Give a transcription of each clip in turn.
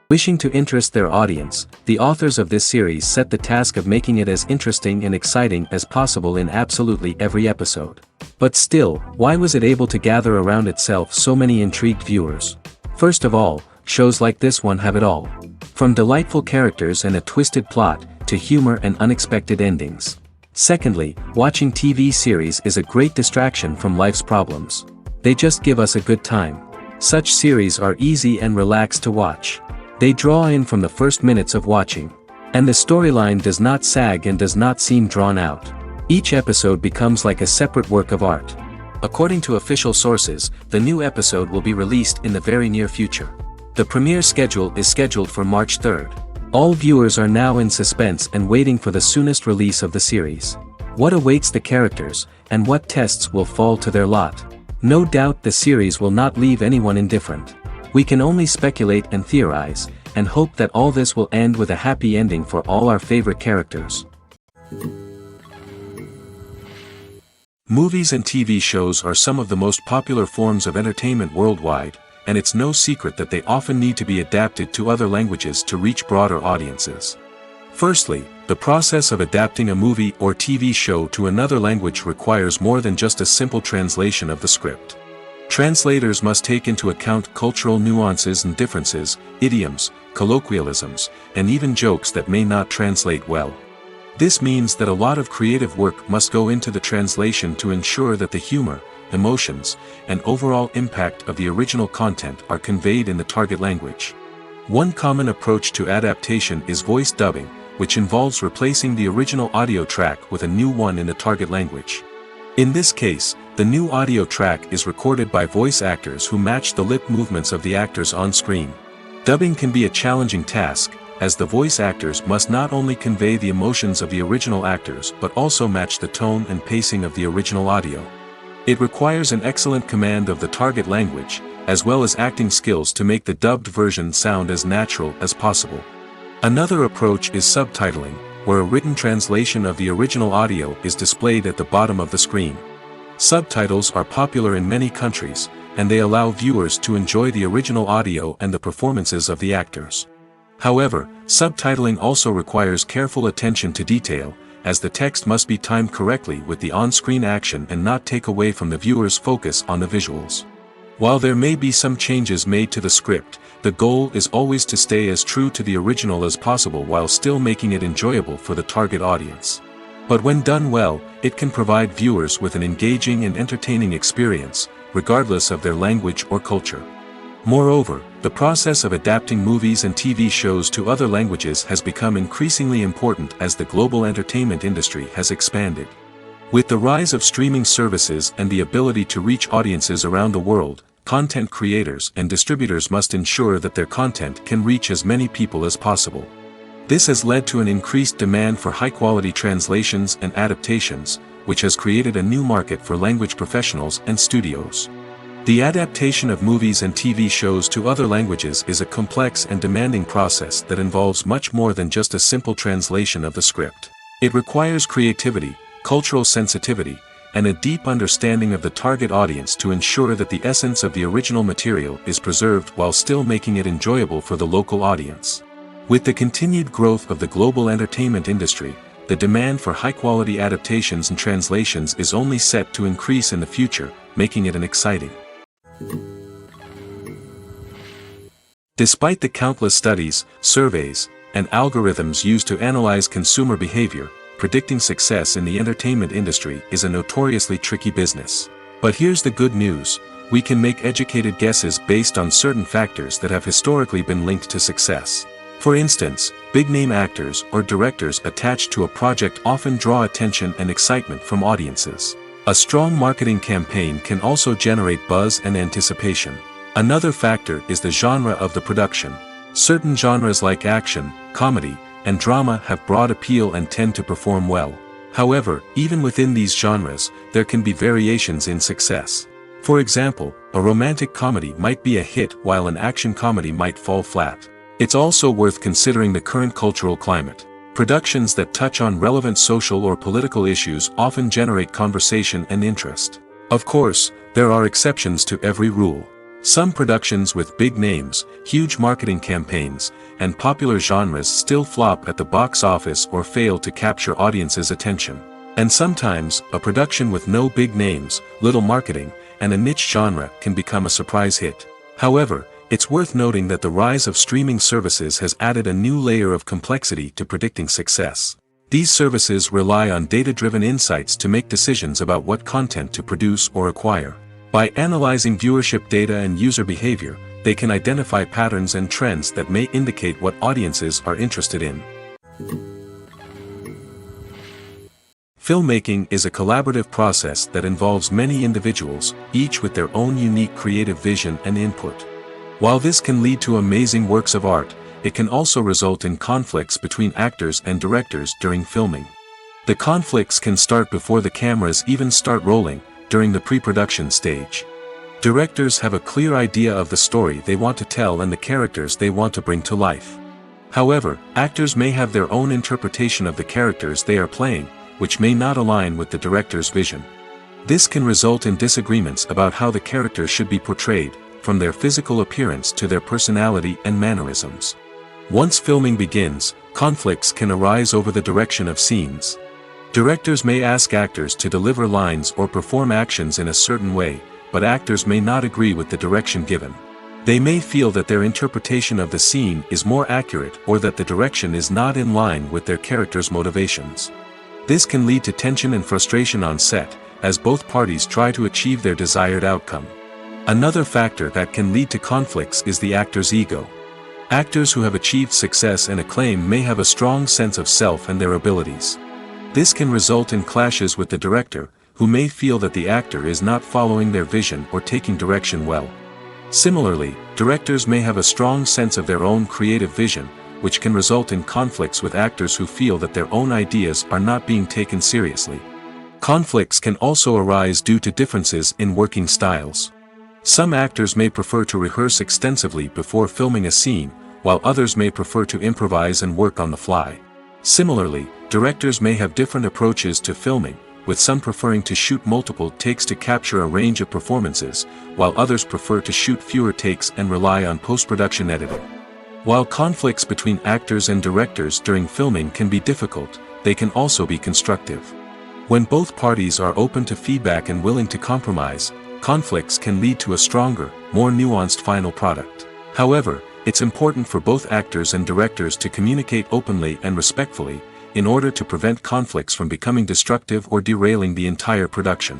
Wishing to interest their audience, the authors of this series set the task of making it as interesting and exciting as possible in absolutely every episode. But still, why was it able to gather around itself so many intrigued viewers? First of all, shows like this one have it all. From delightful characters and a twisted plot, to humor and unexpected endings. Secondly, watching TV series is a great distraction from life's problems. They just give us a good time. Such series are easy and relaxed to watch. They draw in from the first minutes of watching. And the storyline does not sag and does not seem drawn out. Each episode becomes like a separate work of art. According to official sources, the new episode will be released in the very near future. The premiere schedule is scheduled for March 3rd. All viewers are now in suspense and waiting for the soonest release of the series. What awaits the characters, and what tests will fall to their lot? No doubt the series will not leave anyone indifferent. We can only speculate and theorize, and hope that all this will end with a happy ending for all our favorite characters. Movies and TV shows are some of the most popular forms of entertainment worldwide, and it's no secret that they often need to be adapted to other languages to reach broader audiences. Firstly, the process of adapting a movie or TV show to another language requires more than just a simple translation of the script. Translators must take into account cultural nuances and differences, idioms, colloquialisms, and even jokes that may not translate well. This means that a lot of creative work must go into the translation to ensure that the humor, emotions, and overall impact of the original content are conveyed in the target language. One common approach to adaptation is voice dubbing, which involves replacing the original audio track with a new one in the target language. In this case, the new audio track is recorded by voice actors who match the lip movements of the actors on screen. Dubbing can be a challenging task, as the voice actors must not only convey the emotions of the original actors but also match the tone and pacing of the original audio. It requires an excellent command of the target language, as well as acting skills to make the dubbed version sound as natural as possible. Another approach is subtitling, where a written translation of the original audio is displayed at the bottom of the screen. Subtitles are popular in many countries, and they allow viewers to enjoy the original audio and the performances of the actors. However, subtitling also requires careful attention to detail, as the text must be timed correctly with the on-screen action and not take away from the viewer's focus on the visuals. While there may be some changes made to the script, the goal is always to stay as true to the original as possible while still making it enjoyable for the target audience. But when done well, it can provide viewers with an engaging and entertaining experience, regardless of their language or culture. Moreover, the process of adapting movies and TV shows to other languages has become increasingly important as the global entertainment industry has expanded. With the rise of streaming services and the ability to reach audiences around the world, content creators and distributors must ensure that their content can reach as many people as possible. This has led to an increased demand for high-quality translations and adaptations, which has created a new market for language professionals and studios. The adaptation of movies and TV shows to other languages is a complex and demanding process that involves much more than just a simple translation of the script. It requires creativity, cultural sensitivity, and a deep understanding of the target audience to ensure that the essence of the original material is preserved while still making it enjoyable for the local audience. With the continued growth of the global entertainment industry, the demand for high-quality adaptations and translations is only set to increase in the future, making it an exciting. Despite the countless studies, surveys, and algorithms used to analyze consumer behavior, predicting success in the entertainment industry is a notoriously tricky business. But here's the good news: we can make educated guesses based on certain factors that have historically been linked to success. For instance, big-name actors or directors attached to a project often draw attention and excitement from audiences. A strong marketing campaign can also generate buzz and anticipation. Another factor is the genre of the production. Certain genres like action, comedy, and drama have broad appeal and tend to perform well. However, even within these genres, there can be variations in success. For example, a romantic comedy might be a hit while an action comedy might fall flat. It's also worth considering the current cultural climate. Productions that touch on relevant social or political issues often generate conversation and interest. Of course, there are exceptions to every rule. Some productions with big names, huge marketing campaigns, and popular genres still flop at the box office or fail to capture audiences' attention. And sometimes, a production with no big names, little marketing, and a niche genre can become a surprise hit. However, it's worth noting that the rise of streaming services has added a new layer of complexity to predicting success. These services rely on data-driven insights to make decisions about what content to produce or acquire. By analyzing viewership data and user behavior, they can identify patterns and trends that may indicate what audiences are interested in. Filmmaking is a collaborative process that involves many individuals, each with their own unique creative vision and input. While this can lead to amazing works of art, it can also result in conflicts between actors and directors during filming. The conflicts can start before the cameras even start rolling, during the pre-production stage. Directors have a clear idea of the story they want to tell and the characters they want to bring to life. However, actors may have their own interpretation of the characters they are playing, which may not align with the director's vision. This can result in disagreements about how the characters should be portrayed, from their physical appearance to their personality and mannerisms. Once filming begins, conflicts can arise over the direction of scenes. Directors may ask actors to deliver lines or perform actions in a certain way, but actors may not agree with the direction given. They may feel that their interpretation of the scene is more accurate or that the direction is not in line with their character's motivations. This can lead to tension and frustration on set, as both parties try to achieve their desired outcome. Another factor that can lead to conflicts is the actor's ego. Actors who have achieved success and acclaim may have a strong sense of self and their abilities. This can result in clashes with the director, who may feel that the actor is not following their vision or taking direction well. Similarly, directors may have a strong sense of their own creative vision, which can result in conflicts with actors who feel that their own ideas are not being taken seriously. Conflicts can also arise due to differences in working styles. Some actors may prefer to rehearse extensively before filming a scene, while others may prefer to improvise and work on the fly. Similarly, directors may have different approaches to filming, with some preferring to shoot multiple takes to capture a range of performances, while others prefer to shoot fewer takes and rely on post-production editing. While conflicts between actors and directors during filming can be difficult, they can also be constructive. When both parties are open to feedback and willing to compromise, conflicts can lead to a stronger, more nuanced final product. However, it's important for both actors and directors to communicate openly and respectfully, in order to prevent conflicts from becoming destructive or derailing the entire production.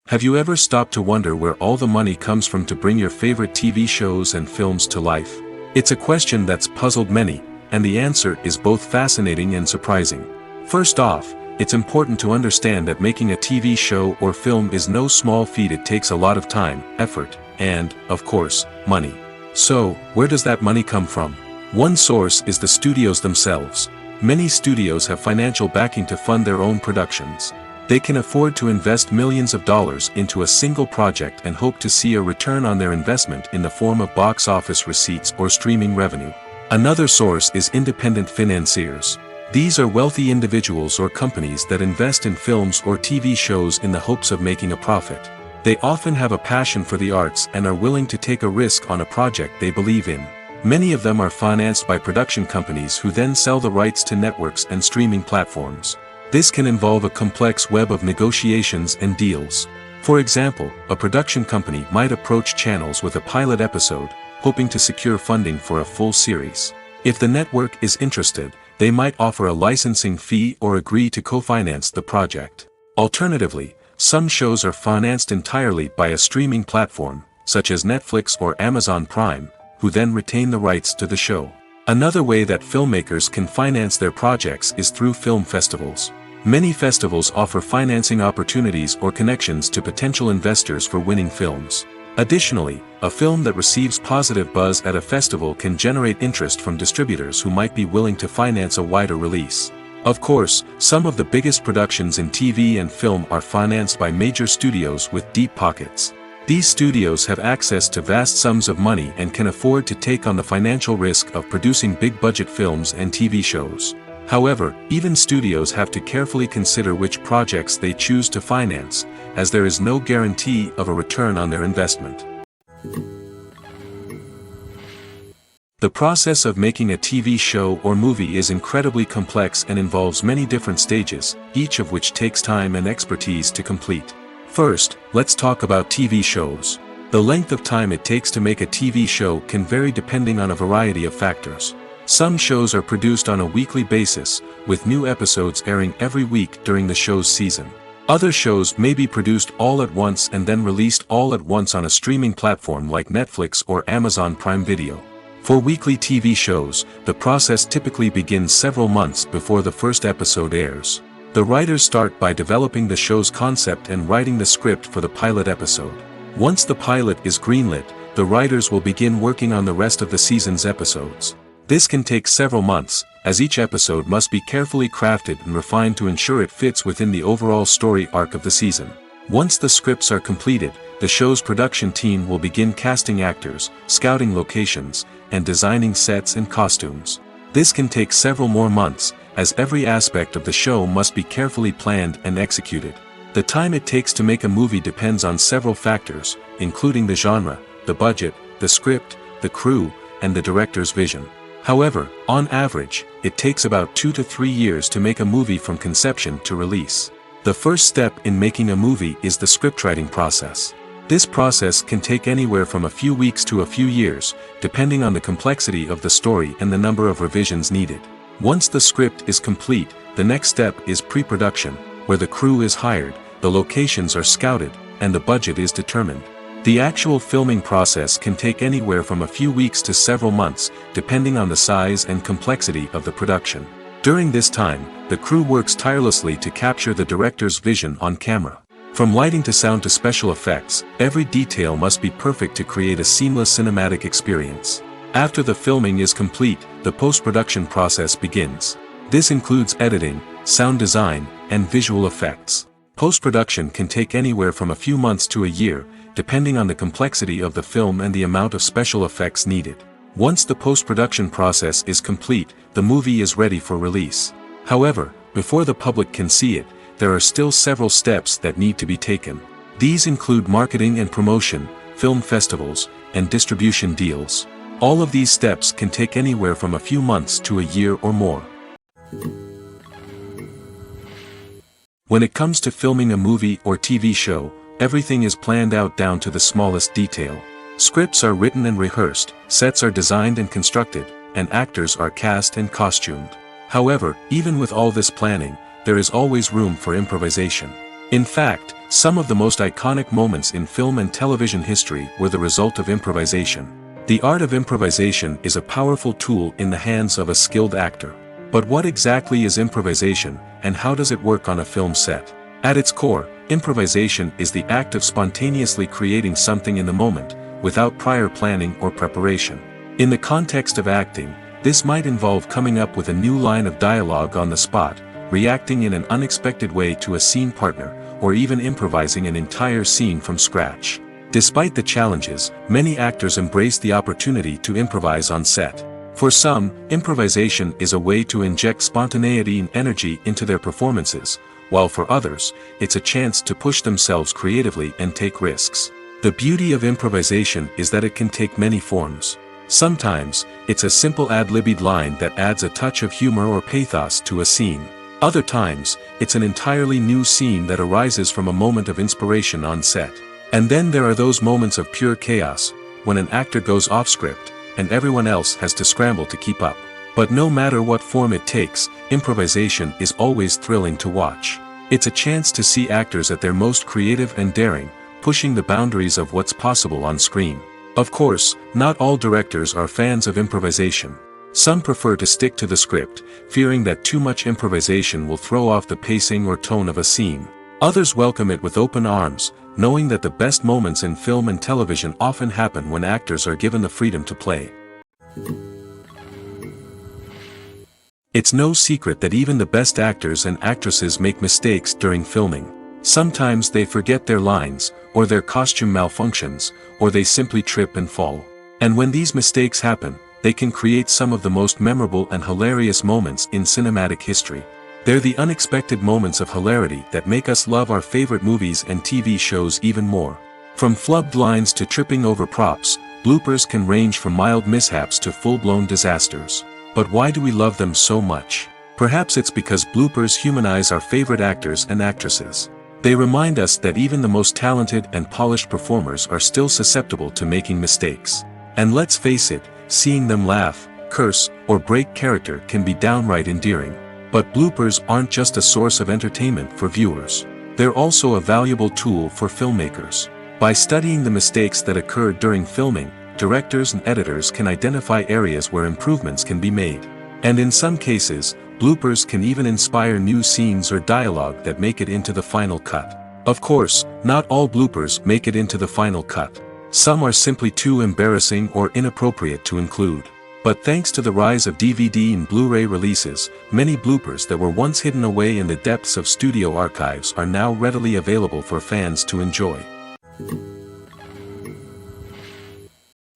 Have you ever stopped to wonder where all the money comes from to bring your favorite TV shows and films to life? It's a question that's puzzled many, and the answer is both fascinating and surprising. First off, it's important to understand that making a TV show or film is no small feat. It takes a lot of time, effort, and, of course, money. So, where does that money come from? One source is the studios themselves. Many studios have financial backing to fund their own productions. They can afford to invest millions of dollars into a single project and hope to see a return on their investment in the form of box office receipts or streaming revenue. Another source is independent financiers. These are wealthy individuals or companies that invest in films or TV shows in the hopes of making a profit. They often have a passion for the arts and are willing to take a risk on a project they believe in. Many of them are financed by production companies who then sell the rights to networks and streaming platforms. This can involve a complex web of negotiations and deals. For example, a production company might approach channels with a pilot episode, hoping to secure funding for a full series. If the network is interested, they might offer a licensing fee or agree to co-finance the project. Alternatively, some shows are financed entirely by a streaming platform, such as Netflix or Amazon Prime, who then retain the rights to the show. Another way that filmmakers can finance their projects is through film festivals. Many festivals offer financing opportunities or connections to potential investors for winning films. Additionally, a film that receives positive buzz at a festival can generate interest from distributors who might be willing to finance a wider release. Of course, some of the biggest productions in TV and film are financed by major studios with deep pockets. These studios have access to vast sums of money and can afford to take on the financial risk of producing big-budget films and TV shows. However, even studios have to carefully consider which projects they choose to finance, as there is no guarantee of a return on their investment. The process of making a TV show or movie is incredibly complex and involves many different stages, each of which takes time and expertise to complete. First, let's talk about TV shows. The length of time it takes to make a TV show can vary depending on a variety of factors. Some shows are produced on a weekly basis, with new episodes airing every week during the show's season. Other shows may be produced all at once and then released all at once on a streaming platform like Netflix or Amazon Prime Video. For weekly TV shows, the process typically begins several months before the first episode airs. The writers start by developing the show's concept and writing the script for the pilot episode. Once the pilot is greenlit, the writers will begin working on the rest of the season's episodes. This can take several months, as each episode must be carefully crafted and refined to ensure it fits within the overall story arc of the season. Once the scripts are completed, the show's production team will begin casting actors, scouting locations, and designing sets and costumes. This can take several more months, as every aspect of the show must be carefully planned and executed. The time it takes to make a movie depends on several factors, including the genre, the budget, the script, the crew, and the director's vision. However, on average, it takes about 2 to 3 years to make a movie from conception to release. The first step in making a movie is the scriptwriting process. This process can take anywhere from a few weeks to a few years, depending on the complexity of the story and the number of revisions needed. Once the script is complete, the next step is pre-production, where the crew is hired, the locations are scouted, and the budget is determined. The actual filming process can take anywhere from a few weeks to several months, depending on the size and complexity of the production. During this time, the crew works tirelessly to capture the director's vision on camera. From lighting to sound to special effects, every detail must be perfect to create a seamless cinematic experience. After the filming is complete, the post-production process begins. This includes editing, sound design, and visual effects. Post-production can take anywhere from a few months to a year, depending on the complexity of the film and the amount of special effects needed. Once the post-production process is complete, the movie is ready for release. However, before the public can see it, there are still several steps that need to be taken. These include marketing and promotion, film festivals, and distribution deals. All of these steps can take anywhere from a few months to a year or more. When it comes to filming a movie or TV show, everything is planned out down to the smallest detail. Scripts are written and rehearsed, sets are designed and constructed, and actors are cast and costumed. However, even with all this planning, there is always room for improvisation. In fact, some of the most iconic moments in film and television history were the result of improvisation. The art of improvisation is a powerful tool in the hands of a skilled actor. But what exactly is improvisation, and how does it work on a film set? At its core, improvisation is the act of spontaneously creating something in the moment, without prior planning or preparation. In the context of acting, this might involve coming up with a new line of dialogue on the spot, reacting in an unexpected way to a scene partner, or even improvising an entire scene from scratch. Despite the challenges, many actors embrace the opportunity to improvise on set. For some, improvisation is a way to inject spontaneity and energy into their performances, while for others, it's a chance to push themselves creatively and take risks. The beauty of improvisation is that it can take many forms. Sometimes, it's a simple ad-libbed line that adds a touch of humor or pathos to a scene. Other times, it's an entirely new scene that arises from a moment of inspiration on set. And then there are those moments of pure chaos, when an actor goes off script, and everyone else has to scramble to keep up. But no matter what form it takes, improvisation is always thrilling to watch. It's a chance to see actors at their most creative and daring, pushing the boundaries of what's possible on screen. Of course, not all directors are fans of improvisation. Some prefer to stick to the script, fearing that too much improvisation will throw off the pacing or tone of a scene. Others welcome it with open arms, knowing that the best moments in film and television often happen when actors are given the freedom to play. It's no secret that even the best actors and actresses make mistakes during filming. Sometimes they forget their lines, or their costume malfunctions, or they simply trip and fall. And when these mistakes happen, they can create some of the most memorable and hilarious moments in cinematic history. They're the unexpected moments of hilarity that make us love our favorite movies and TV shows even more. From flubbed lines to tripping over props, bloopers can range from mild mishaps to full-blown disasters. But why do we love them so much? Perhaps it's because bloopers humanize our favorite actors and actresses. They remind us that even the most talented and polished performers are still susceptible to making mistakes. And let's face it, seeing them laugh, curse, or break character can be downright endearing. But bloopers aren't just a source of entertainment for viewers. They're also a valuable tool for filmmakers. By studying the mistakes that occurred during filming, directors and editors can identify areas where improvements can be made. And in some cases, bloopers can even inspire new scenes or dialogue that make it into the final cut. Of course, not all bloopers make it into the final cut. Some are simply too embarrassing or inappropriate to include. But thanks to the rise of DVD and Blu-ray releases, many bloopers that were once hidden away in the depths of studio archives are now readily available for fans to enjoy.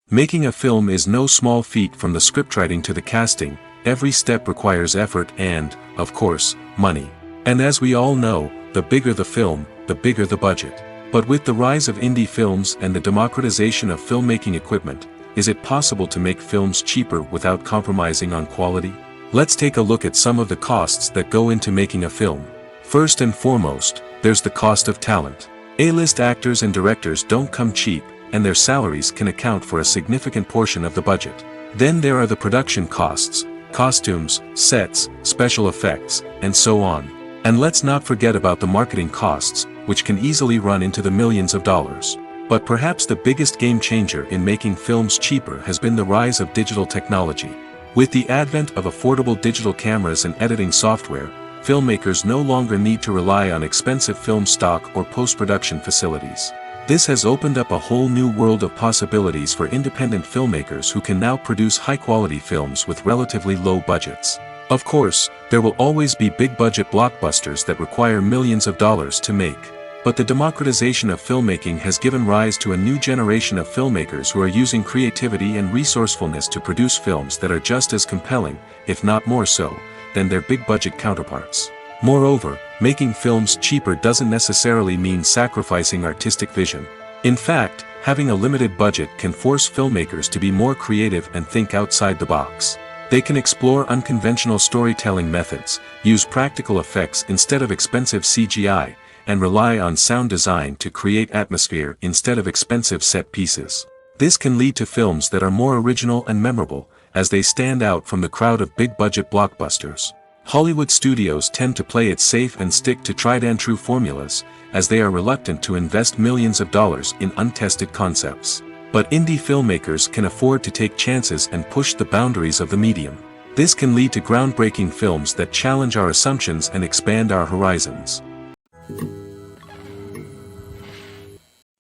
Making a film is no small feat. From the scriptwriting to the casting, every step requires effort and, of course, money. And as we all know, the bigger the film, the bigger the budget. But with the rise of indie films and the democratization of filmmaking equipment, is it possible to make films cheaper without compromising on quality? Let's take a look at some of the costs that go into making a film. First and foremost, there's the cost of talent. A-list actors and directors don't come cheap, and their salaries can account for a significant portion of the budget. Then there are the production costs, costumes, sets, special effects, and so on. And let's not forget about the marketing costs, which can easily run into the millions of dollars. But perhaps the biggest game changer in making films cheaper has been the rise of digital technology. With the advent of affordable digital cameras and editing software, filmmakers no longer need to rely on expensive film stock or post-production facilities. This has opened up a whole new world of possibilities for independent filmmakers who can now produce high-quality films with relatively low budgets. Of course, there will always be big-budget blockbusters that require millions of dollars to make. But the democratization of filmmaking has given rise to a new generation of filmmakers who are using creativity and resourcefulness to produce films that are just as compelling, if not more so, than their big-budget counterparts. Moreover, making films cheaper doesn't necessarily mean sacrificing artistic vision. In fact, having a limited budget can force filmmakers to be more creative and think outside the box. They can explore unconventional storytelling methods, use practical effects instead of expensive CGI, and rely on sound design to create atmosphere instead of expensive set pieces. This can lead to films that are more original and memorable, as they stand out from the crowd of big-budget blockbusters. Hollywood studios tend to play it safe and stick to tried-and-true formulas, as they are reluctant to invest millions of dollars in untested concepts. But indie filmmakers can afford to take chances and push the boundaries of the medium. This can lead to groundbreaking films that challenge our assumptions and expand our horizons.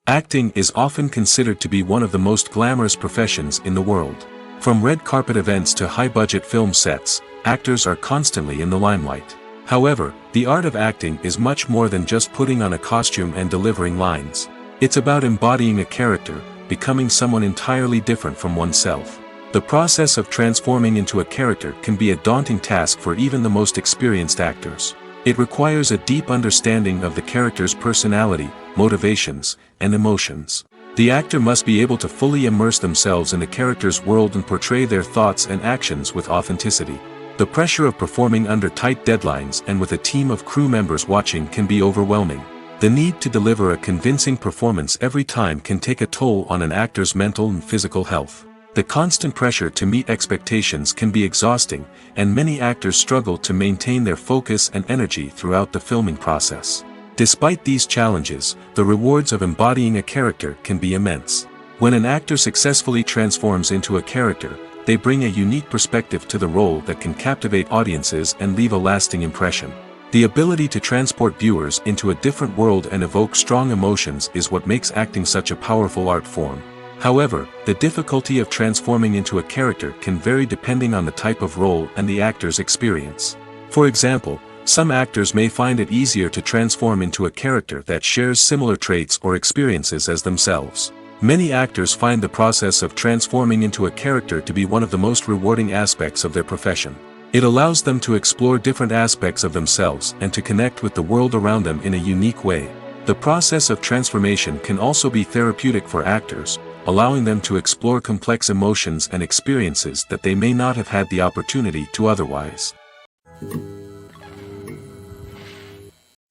Acting is often considered to be one of the most glamorous professions in the world. From red carpet events to high-budget film sets, actors are constantly in the limelight. However, the art of acting is much more than just putting on a costume and delivering lines. It's about embodying a character, becoming someone entirely different from oneself. The process of transforming into a character can be a daunting task for even the most experienced actors. It requires a deep understanding of the character's personality, motivations, and emotions. The actor must be able to fully immerse themselves in the character's world and portray their thoughts and actions with authenticity. The pressure of performing under tight deadlines and with a team of crew members watching can be overwhelming. The need to deliver a convincing performance every time can take a toll on an actor's mental and physical health. The constant pressure to meet expectations can be exhausting, and many actors struggle to maintain their focus and energy throughout the filming process. Despite these challenges, the rewards of embodying a character can be immense. When an actor successfully transforms into a character, they bring a unique perspective to the role that can captivate audiences and leave a lasting impression. The ability to transport viewers into a different world and evoke strong emotions is what makes acting such a powerful art form. However, the difficulty of transforming into a character can vary depending on the type of role and the actor's experience. For example, some actors may find it easier to transform into a character that shares similar traits or experiences as themselves. Many actors find the process of transforming into a character to be one of the most rewarding aspects of their profession. It allows them to explore different aspects of themselves and to connect with the world around them in a unique way. The process of transformation can also be therapeutic for actors, allowing them to explore complex emotions and experiences that they may not have had the opportunity to otherwise.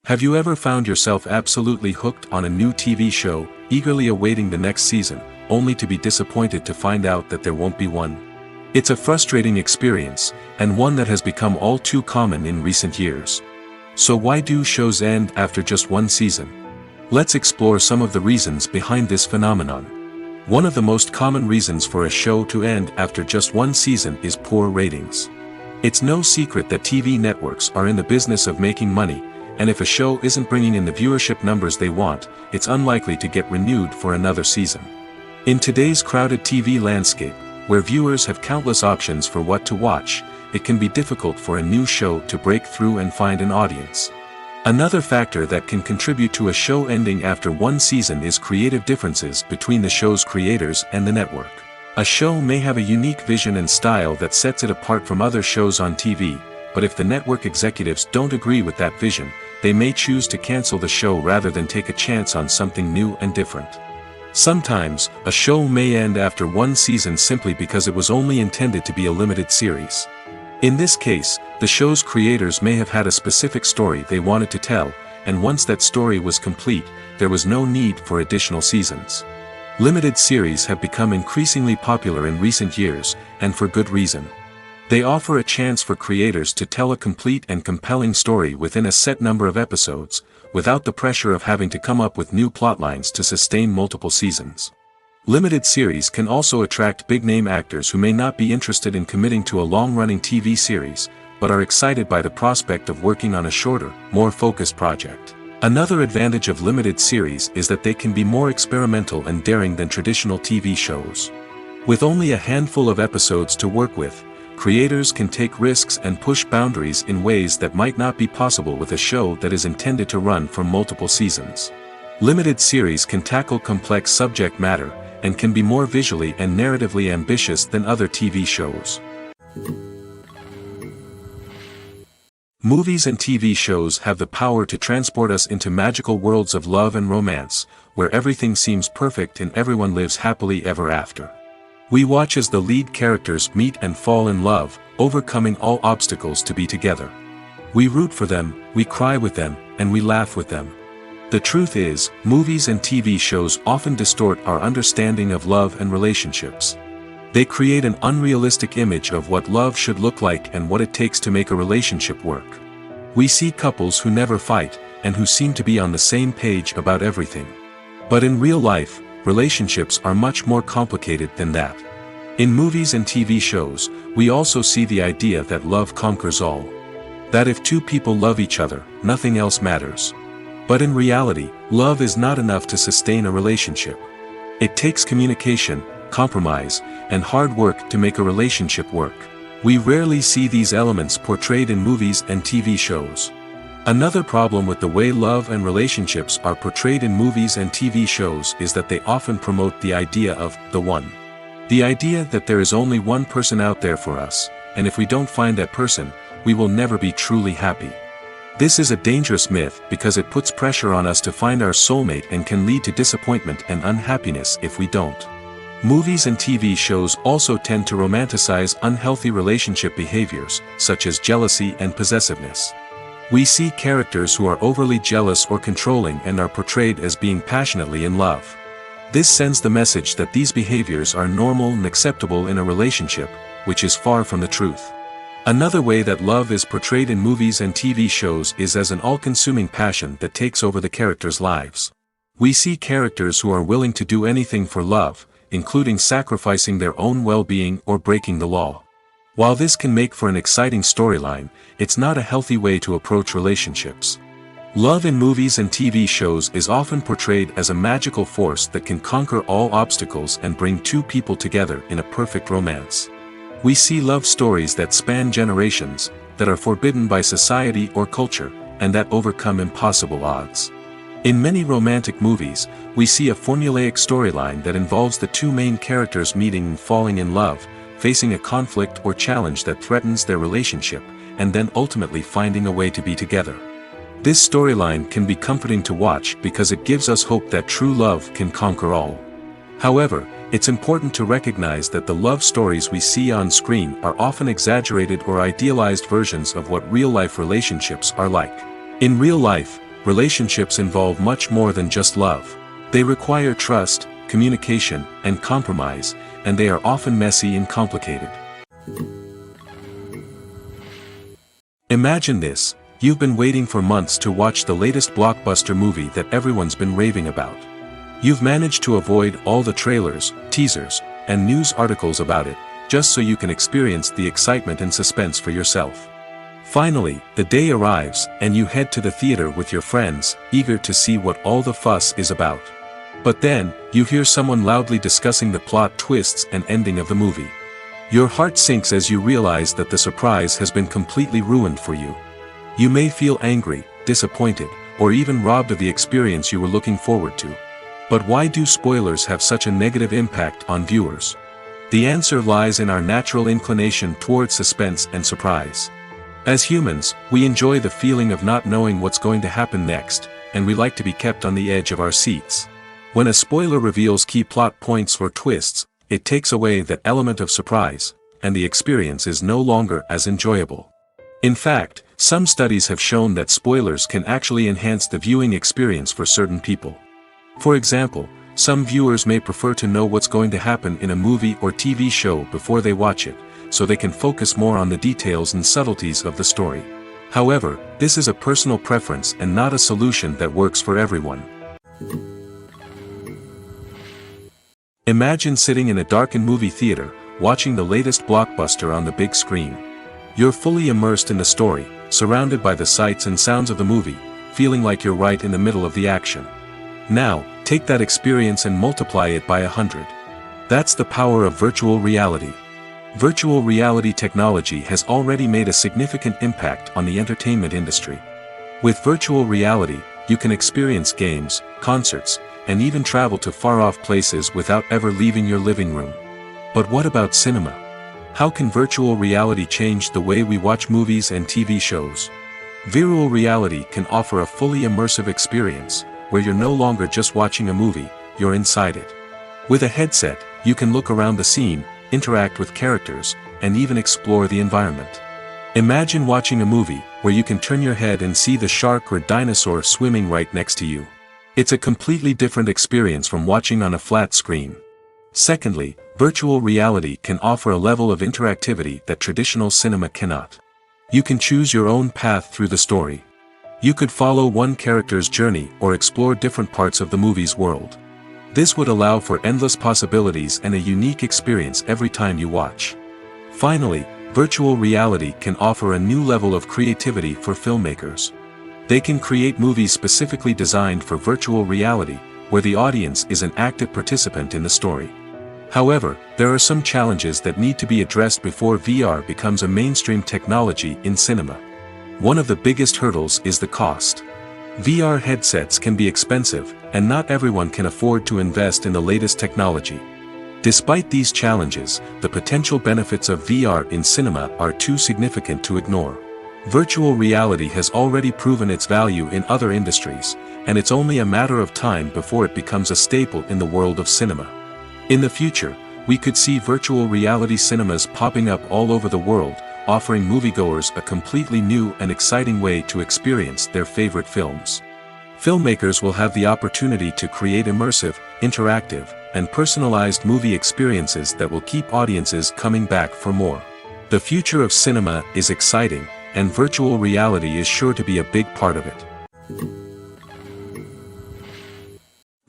Have you ever found yourself absolutely hooked on a new TV show, eagerly awaiting the next season, only to be disappointed to find out that there won't be one? It's a frustrating experience, and one that has become all too common in recent years. So why do shows end after just one season? Let's explore some of the reasons behind this phenomenon. One of the most common reasons for a show to end after just one season is poor ratings. It's no secret that TV networks are in the business of making money, and if a show isn't bringing in the viewership numbers they want, it's unlikely to get renewed for another season. In today's crowded TV landscape, where viewers have countless options for what to watch, it can be difficult for a new show to break through and find an audience. Another factor that can contribute to a show ending after one season is creative differences between the show's creators and the network. A show may have a unique vision and style that sets it apart from other shows on TV, but if the network executives don't agree with that vision, they may choose to cancel the show rather than take a chance on something new and different. Sometimes, a show may end after one season simply because it was only intended to be a limited series. In this case, the show's creators may have had a specific story they wanted to tell, and once that story was complete, there was no need for additional seasons. Limited series have become increasingly popular in recent years, and for good reason. They offer a chance for creators to tell a complete and compelling story within a set number of episodes, without the pressure of having to come up with new plotlines to sustain multiple seasons. Limited series can also attract big-name actors who may not be interested in committing to a long-running TV series, but are excited by the prospect of working on a shorter, more focused project. Another advantage of limited series is that they can be more experimental and daring than traditional TV shows. With only a handful of episodes to work with, creators can take risks and push boundaries in ways that might not be possible with a show that is intended to run for multiple seasons. Limited series can tackle complex subject matter, and can be more visually and narratively ambitious than other TV shows. Movies and TV shows have the power to transport us into magical worlds of love and romance, where everything seems perfect and everyone lives happily ever after. We watch as the lead characters meet and fall in love, overcoming all obstacles to be together. We root for them, we cry with them, and we laugh with them. The truth is, movies and TV shows often distort our understanding of love and relationships. They create an unrealistic image of what love should look like and what it takes to make a relationship work. We see couples who never fight, and who seem to be on the same page about everything. But in real life, relationships are much more complicated than that. In movies and TV shows, we also see the idea that love conquers all. That if two people love each other, nothing else matters. But in reality, love is not enough to sustain a relationship. It takes communication, compromise, and hard work to make a relationship work. We rarely see these elements portrayed in movies and TV shows. Another problem with the way love and relationships are portrayed in movies and TV shows is that they often promote the idea of the one. The idea that there is only one person out there for us, and if we don't find that person, we will never be truly happy. This is a dangerous myth because it puts pressure on us to find our soulmate and can lead to disappointment and unhappiness if we don't. Movies and TV shows also tend to romanticize unhealthy relationship behaviors, such as jealousy and possessiveness. We see characters who are overly jealous or controlling and are portrayed as being passionately in love. This sends the message that these behaviors are normal and acceptable in a relationship, which is far from the truth. Another way that love is portrayed in movies and TV shows is as an all-consuming passion that takes over the characters' lives. We see characters who are willing to do anything for love, including sacrificing their own well-being or breaking the law. While this can make for an exciting storyline, it's not a healthy way to approach relationships. Love in movies and TV shows is often portrayed as a magical force that can conquer all obstacles and bring two people together in a perfect romance. We see love stories that span generations, that are forbidden by society or culture, and that overcome impossible odds. In many romantic movies, we see a formulaic storyline that involves the two main characters meeting and falling in love, facing a conflict or challenge that threatens their relationship, and then ultimately finding a way to be together. This storyline can be comforting to watch because it gives us hope that true love can conquer all. However, it's important to recognize that the love stories we see on screen are often exaggerated or idealized versions of what real-life relationships are like. In real life, relationships involve much more than just love. They require trust, communication, and compromise, and they are often messy and complicated. Imagine this: you've been waiting for months to watch the latest blockbuster movie that everyone's been raving about. You've managed to avoid all the trailers, teasers, and news articles about it, just so you can experience the excitement and suspense for yourself. Finally, the day arrives, and you head to the theater with your friends, eager to see what all the fuss is about. But then, you hear someone loudly discussing the plot twists and ending of the movie. Your heart sinks as you realize that the surprise has been completely ruined for you. You may feel angry, disappointed, or even robbed of the experience you were looking forward to. But why do spoilers have such a negative impact on viewers? The answer lies in our natural inclination toward suspense and surprise. As humans, we enjoy the feeling of not knowing what's going to happen next, and we like to be kept on the edge of our seats. When a spoiler reveals key plot points or twists, it takes away that element of surprise, and the experience is no longer as enjoyable. In fact, some studies have shown that spoilers can actually enhance the viewing experience for certain people. For example, some viewers may prefer to know what's going to happen in a movie or TV show before they watch it, so they can focus more on the details and subtleties of the story. However, this is a personal preference and not a solution that works for everyone. Imagine sitting in a darkened movie theater, watching the latest blockbuster on the big screen. You're fully immersed in the story, surrounded by the sights and sounds of the movie, feeling like you're right in the middle of the action. Now, take that experience and multiply it by 100. That's the power of virtual reality. Virtual reality technology has already made a significant impact on the entertainment industry. With virtual reality, you can experience games, concerts, and even travel to far-off places without ever leaving your living room. But what about cinema? How can virtual reality change the way we watch movies and TV shows? Virtual reality can offer a fully immersive experience, where you're no longer just watching a movie, you're inside it. With a headset, you can look around the scene, interact with characters, and even explore the environment. Imagine watching a movie where you can turn your head and see the shark or dinosaur swimming right next to you. It's a completely different experience from watching on a flat screen. Secondly, virtual reality can offer a level of interactivity that traditional cinema cannot. You can choose your own path through the story. You could follow one character's journey or explore different parts of the movie's world. This would allow for endless possibilities and a unique experience every time you watch. Finally, virtual reality can offer a new level of creativity for filmmakers. They can create movies specifically designed for virtual reality, where the audience is an active participant in the story. However, there are some challenges that need to be addressed before VR becomes a mainstream technology in cinema. One of the biggest hurdles is the cost. VR headsets can be expensive, and not everyone can afford to invest in the latest technology. Despite these challenges, the potential benefits of VR in cinema are too significant to ignore. Virtual reality has already proven its value in other industries, and it's only a matter of time before it becomes a staple in the world of cinema. In the future, we could see virtual reality cinemas popping up all over the world, offering moviegoers a completely new and exciting way to experience their favorite films. Filmmakers will have the opportunity to create immersive, interactive, and personalized movie experiences that will keep audiences coming back for more. The future of cinema is exciting, and virtual reality is sure to be a big part of it.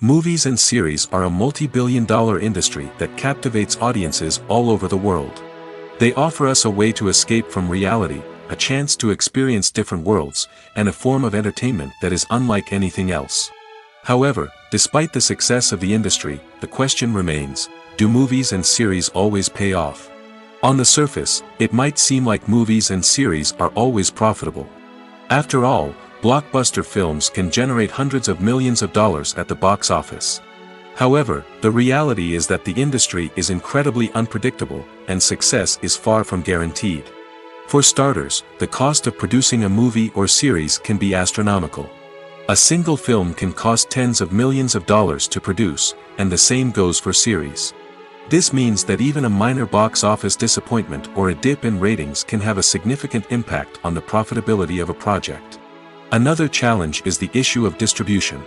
Movies and series are a multi-billion-dollar industry that captivates audiences all over the world. They offer us a way to escape from reality, a chance to experience different worlds, and a form of entertainment that is unlike anything else. However, despite the success of the industry, the question remains, do movies and series always pay off? On the surface, it might seem like movies and series are always profitable. After all, blockbuster films can generate hundreds of millions of dollars at the box office. However, the reality is that the industry is incredibly unpredictable, and success is far from guaranteed. For starters, the cost of producing a movie or series can be astronomical. A single film can cost tens of millions of dollars to produce, and the same goes for series. This means that even a minor box office disappointment or a dip in ratings can have a significant impact on the profitability of a project. Another challenge is the issue of distribution.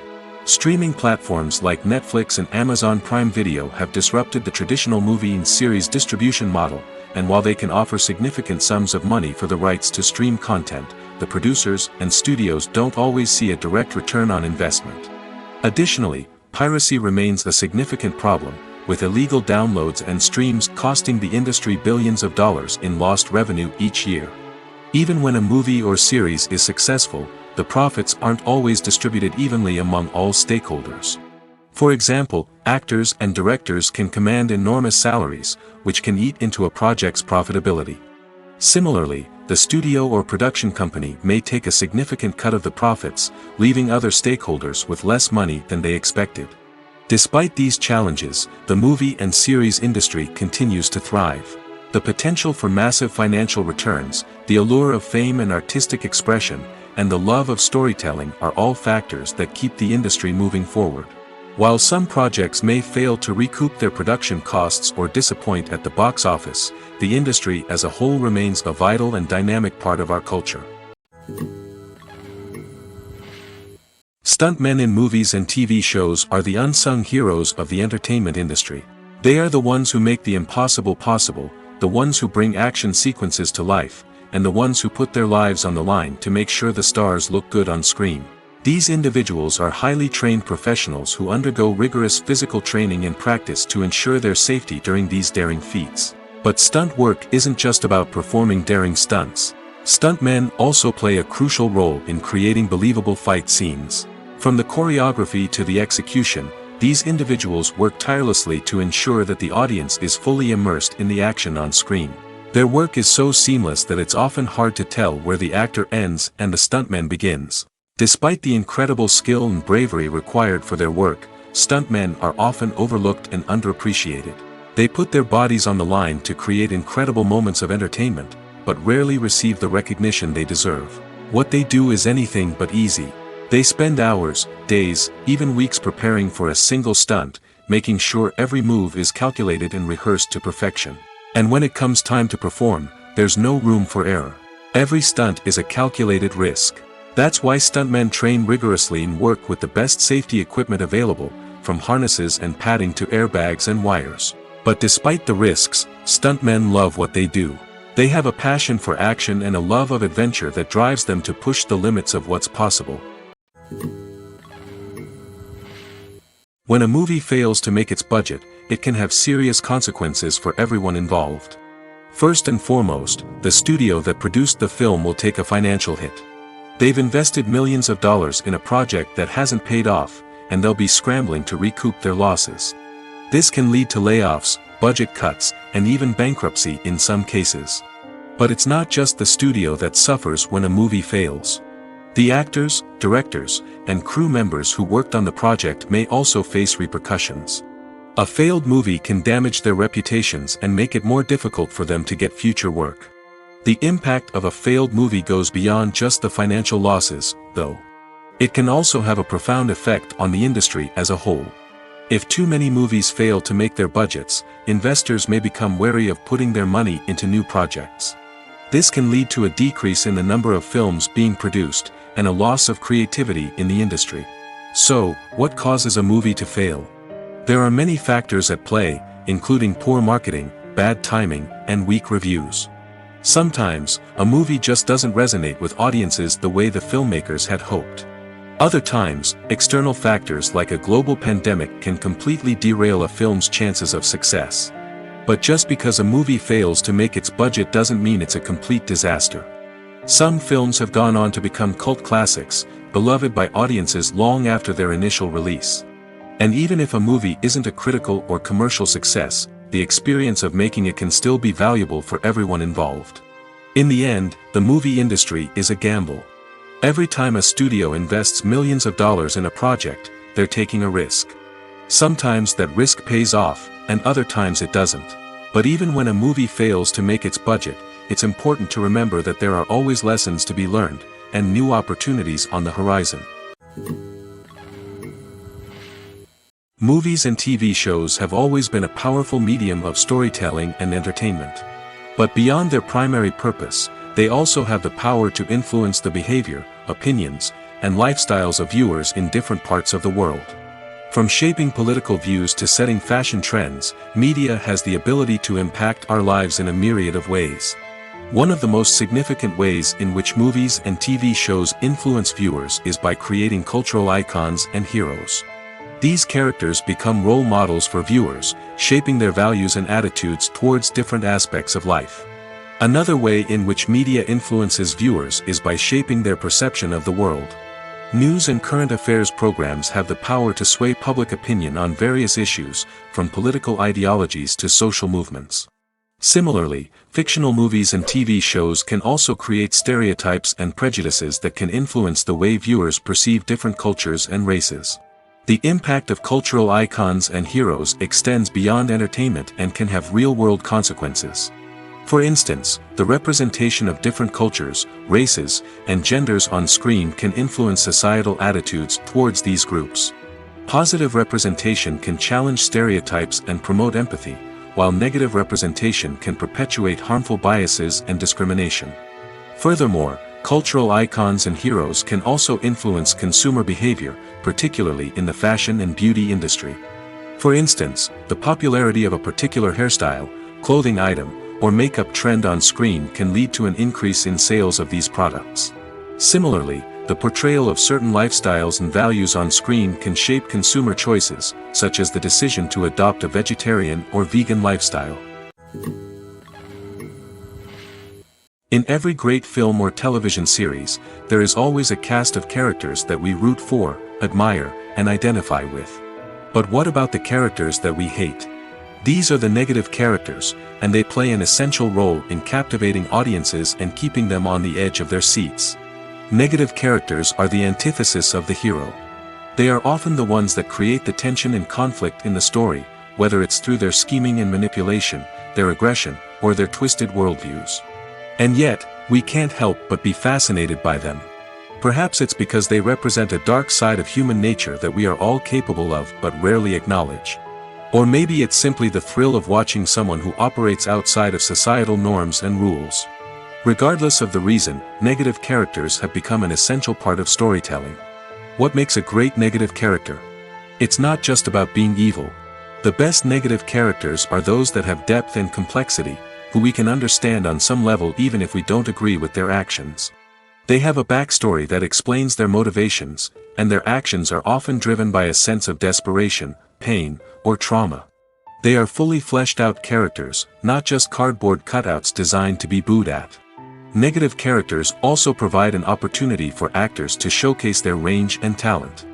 Streaming platforms like Netflix and Amazon Prime Video have disrupted the traditional movie and series distribution model, and while they can offer significant sums of money for the rights to stream content, the producers and studios don't always see a direct return on investment. Additionally, piracy remains a significant problem, with illegal downloads and streams costing the industry billions of dollars in lost revenue each year. Even when a movie or series is successful, the profits aren't always distributed evenly among all stakeholders. For example, actors and directors can command enormous salaries, which can eat into a project's profitability. Similarly, the studio or production company may take a significant cut of the profits, leaving other stakeholders with less money than they expected. Despite these challenges, the movie and series industry continues to thrive. The potential for massive financial returns, the allure of fame and artistic expression, and the love of storytelling are all factors that keep the industry moving forward. While some projects may fail to recoup their production costs or disappoint at the box office, the industry as a whole remains a vital and dynamic part of our culture. Stuntmen in movies and TV shows are the unsung heroes of the entertainment industry. They are the ones who make the impossible possible, the ones who bring action sequences to life, and the ones who put their lives on the line to make sure the stars look good on screen. These individuals are highly trained professionals who undergo rigorous physical training and practice to ensure their safety during these daring feats. But stunt work isn't just about performing daring stunts. Stuntmen also play a crucial role in creating believable fight scenes. From the choreography to the execution, these individuals work tirelessly to ensure that the audience is fully immersed in the action on screen. Their work is so seamless that it's often hard to tell where the actor ends and the stuntman begins. Despite the incredible skill and bravery required for their work, stuntmen are often overlooked and underappreciated. They put their bodies on the line to create incredible moments of entertainment, but rarely receive the recognition they deserve. What they do is anything but easy. They spend hours, days, even weeks preparing for a single stunt, making sure every move is calculated and rehearsed to perfection. And when it comes time to perform, there's no room for error. Every stunt is a calculated risk. That's why stuntmen train rigorously and work with the best safety equipment available, from harnesses and padding to airbags and wires. But despite the risks, stuntmen love what they do. They have a passion for action and a love of adventure that drives them to push the limits of what's possible. When a movie fails to make its budget, it can have serious consequences for everyone involved. First and foremost, the studio that produced the film will take a financial hit. They've invested millions of dollars in a project that hasn't paid off, and they'll be scrambling to recoup their losses. This can lead to layoffs, budget cuts, and even bankruptcy in some cases. But it's not just the studio that suffers when a movie fails. The actors, directors, and crew members who worked on the project may also face repercussions. A failed movie can damage their reputations and make it more difficult for them to get future work. The impact of a failed movie goes beyond just the financial losses, though. It can also have a profound effect on the industry as a whole. If too many movies fail to make their budgets, investors may become wary of putting their money into new projects. This can lead to a decrease in the number of films being produced, and a loss of creativity in the industry. So, what causes a movie to fail? There are many factors at play, including poor marketing, bad timing, and weak reviews. Sometimes, a movie just doesn't resonate with audiences the way the filmmakers had hoped. Other times, external factors like a global pandemic can completely derail a film's chances of success. But just because a movie fails to make its budget doesn't mean it's a complete disaster. Some films have gone on to become cult classics, beloved by audiences long after their initial release. And even if a movie isn't a critical or commercial success, the experience of making it can still be valuable for everyone involved. In the end, the movie industry is a gamble. Every time a studio invests millions of dollars in a project, they're taking a risk. Sometimes that risk pays off, and other times it doesn't. But even when a movie fails to make its budget, it's important to remember that there are always lessons to be learned, and new opportunities on the horizon. Movies and TV shows have always been a powerful medium of storytelling and entertainment. But beyond their primary purpose, they also have the power to influence the behavior, opinions, and lifestyles of viewers in different parts of the world. From shaping political views to setting fashion trends, media has the ability to impact our lives in a myriad of ways. One of the most significant ways in which movies and TV shows influence viewers is by creating cultural icons and heroes. These characters become role models for viewers, shaping their values and attitudes towards different aspects of life. Another way in which media influences viewers is by shaping their perception of the world. News and current affairs programs have the power to sway public opinion on various issues, from political ideologies to social movements. Similarly, fictional movies and TV shows can also create stereotypes and prejudices that can influence the way viewers perceive different cultures and races. The impact of cultural icons and heroes extends beyond entertainment and can have real-world consequences. For instance, the representation of different cultures, races, and genders on screen can influence societal attitudes towards these groups. Positive representation can challenge stereotypes and promote empathy, while negative representation can perpetuate harmful biases and discrimination. Furthermore, cultural icons and heroes can also influence consumer behavior, particularly in the fashion and beauty industry. For instance, the popularity of a particular hairstyle, clothing item, or makeup trend on screen can lead to an increase in sales of these products. Similarly, the portrayal of certain lifestyles and values on screen can shape consumer choices, such as the decision to adopt a vegetarian or vegan lifestyle. In every great film or television series, there is always a cast of characters that we root for, admire, and identify with. But what about the characters that we hate? These are the negative characters, and they play an essential role in captivating audiences and keeping them on the edge of their seats. Negative characters are the antithesis of the hero. They are often the ones that create the tension and conflict in the story, whether it's through their scheming and manipulation, their aggression, or their twisted worldviews. And yet, we can't help but be fascinated by them. Perhaps it's because they represent a dark side of human nature that we are all capable of but rarely acknowledge. Or maybe it's simply the thrill of watching someone who operates outside of societal norms and rules. Regardless of the reason, negative characters have become an essential part of storytelling. What makes a great negative character? It's not just about being evil. The best negative characters are those that have depth and complexity, who we can understand on some level even if we don't agree with their actions. They have a backstory that explains their motivations, and their actions are often driven by a sense of desperation, pain, or trauma. They are fully fleshed out characters, not just cardboard cutouts designed to be booed at. Negative characters also provide an opportunity for actors to showcase their range and talent.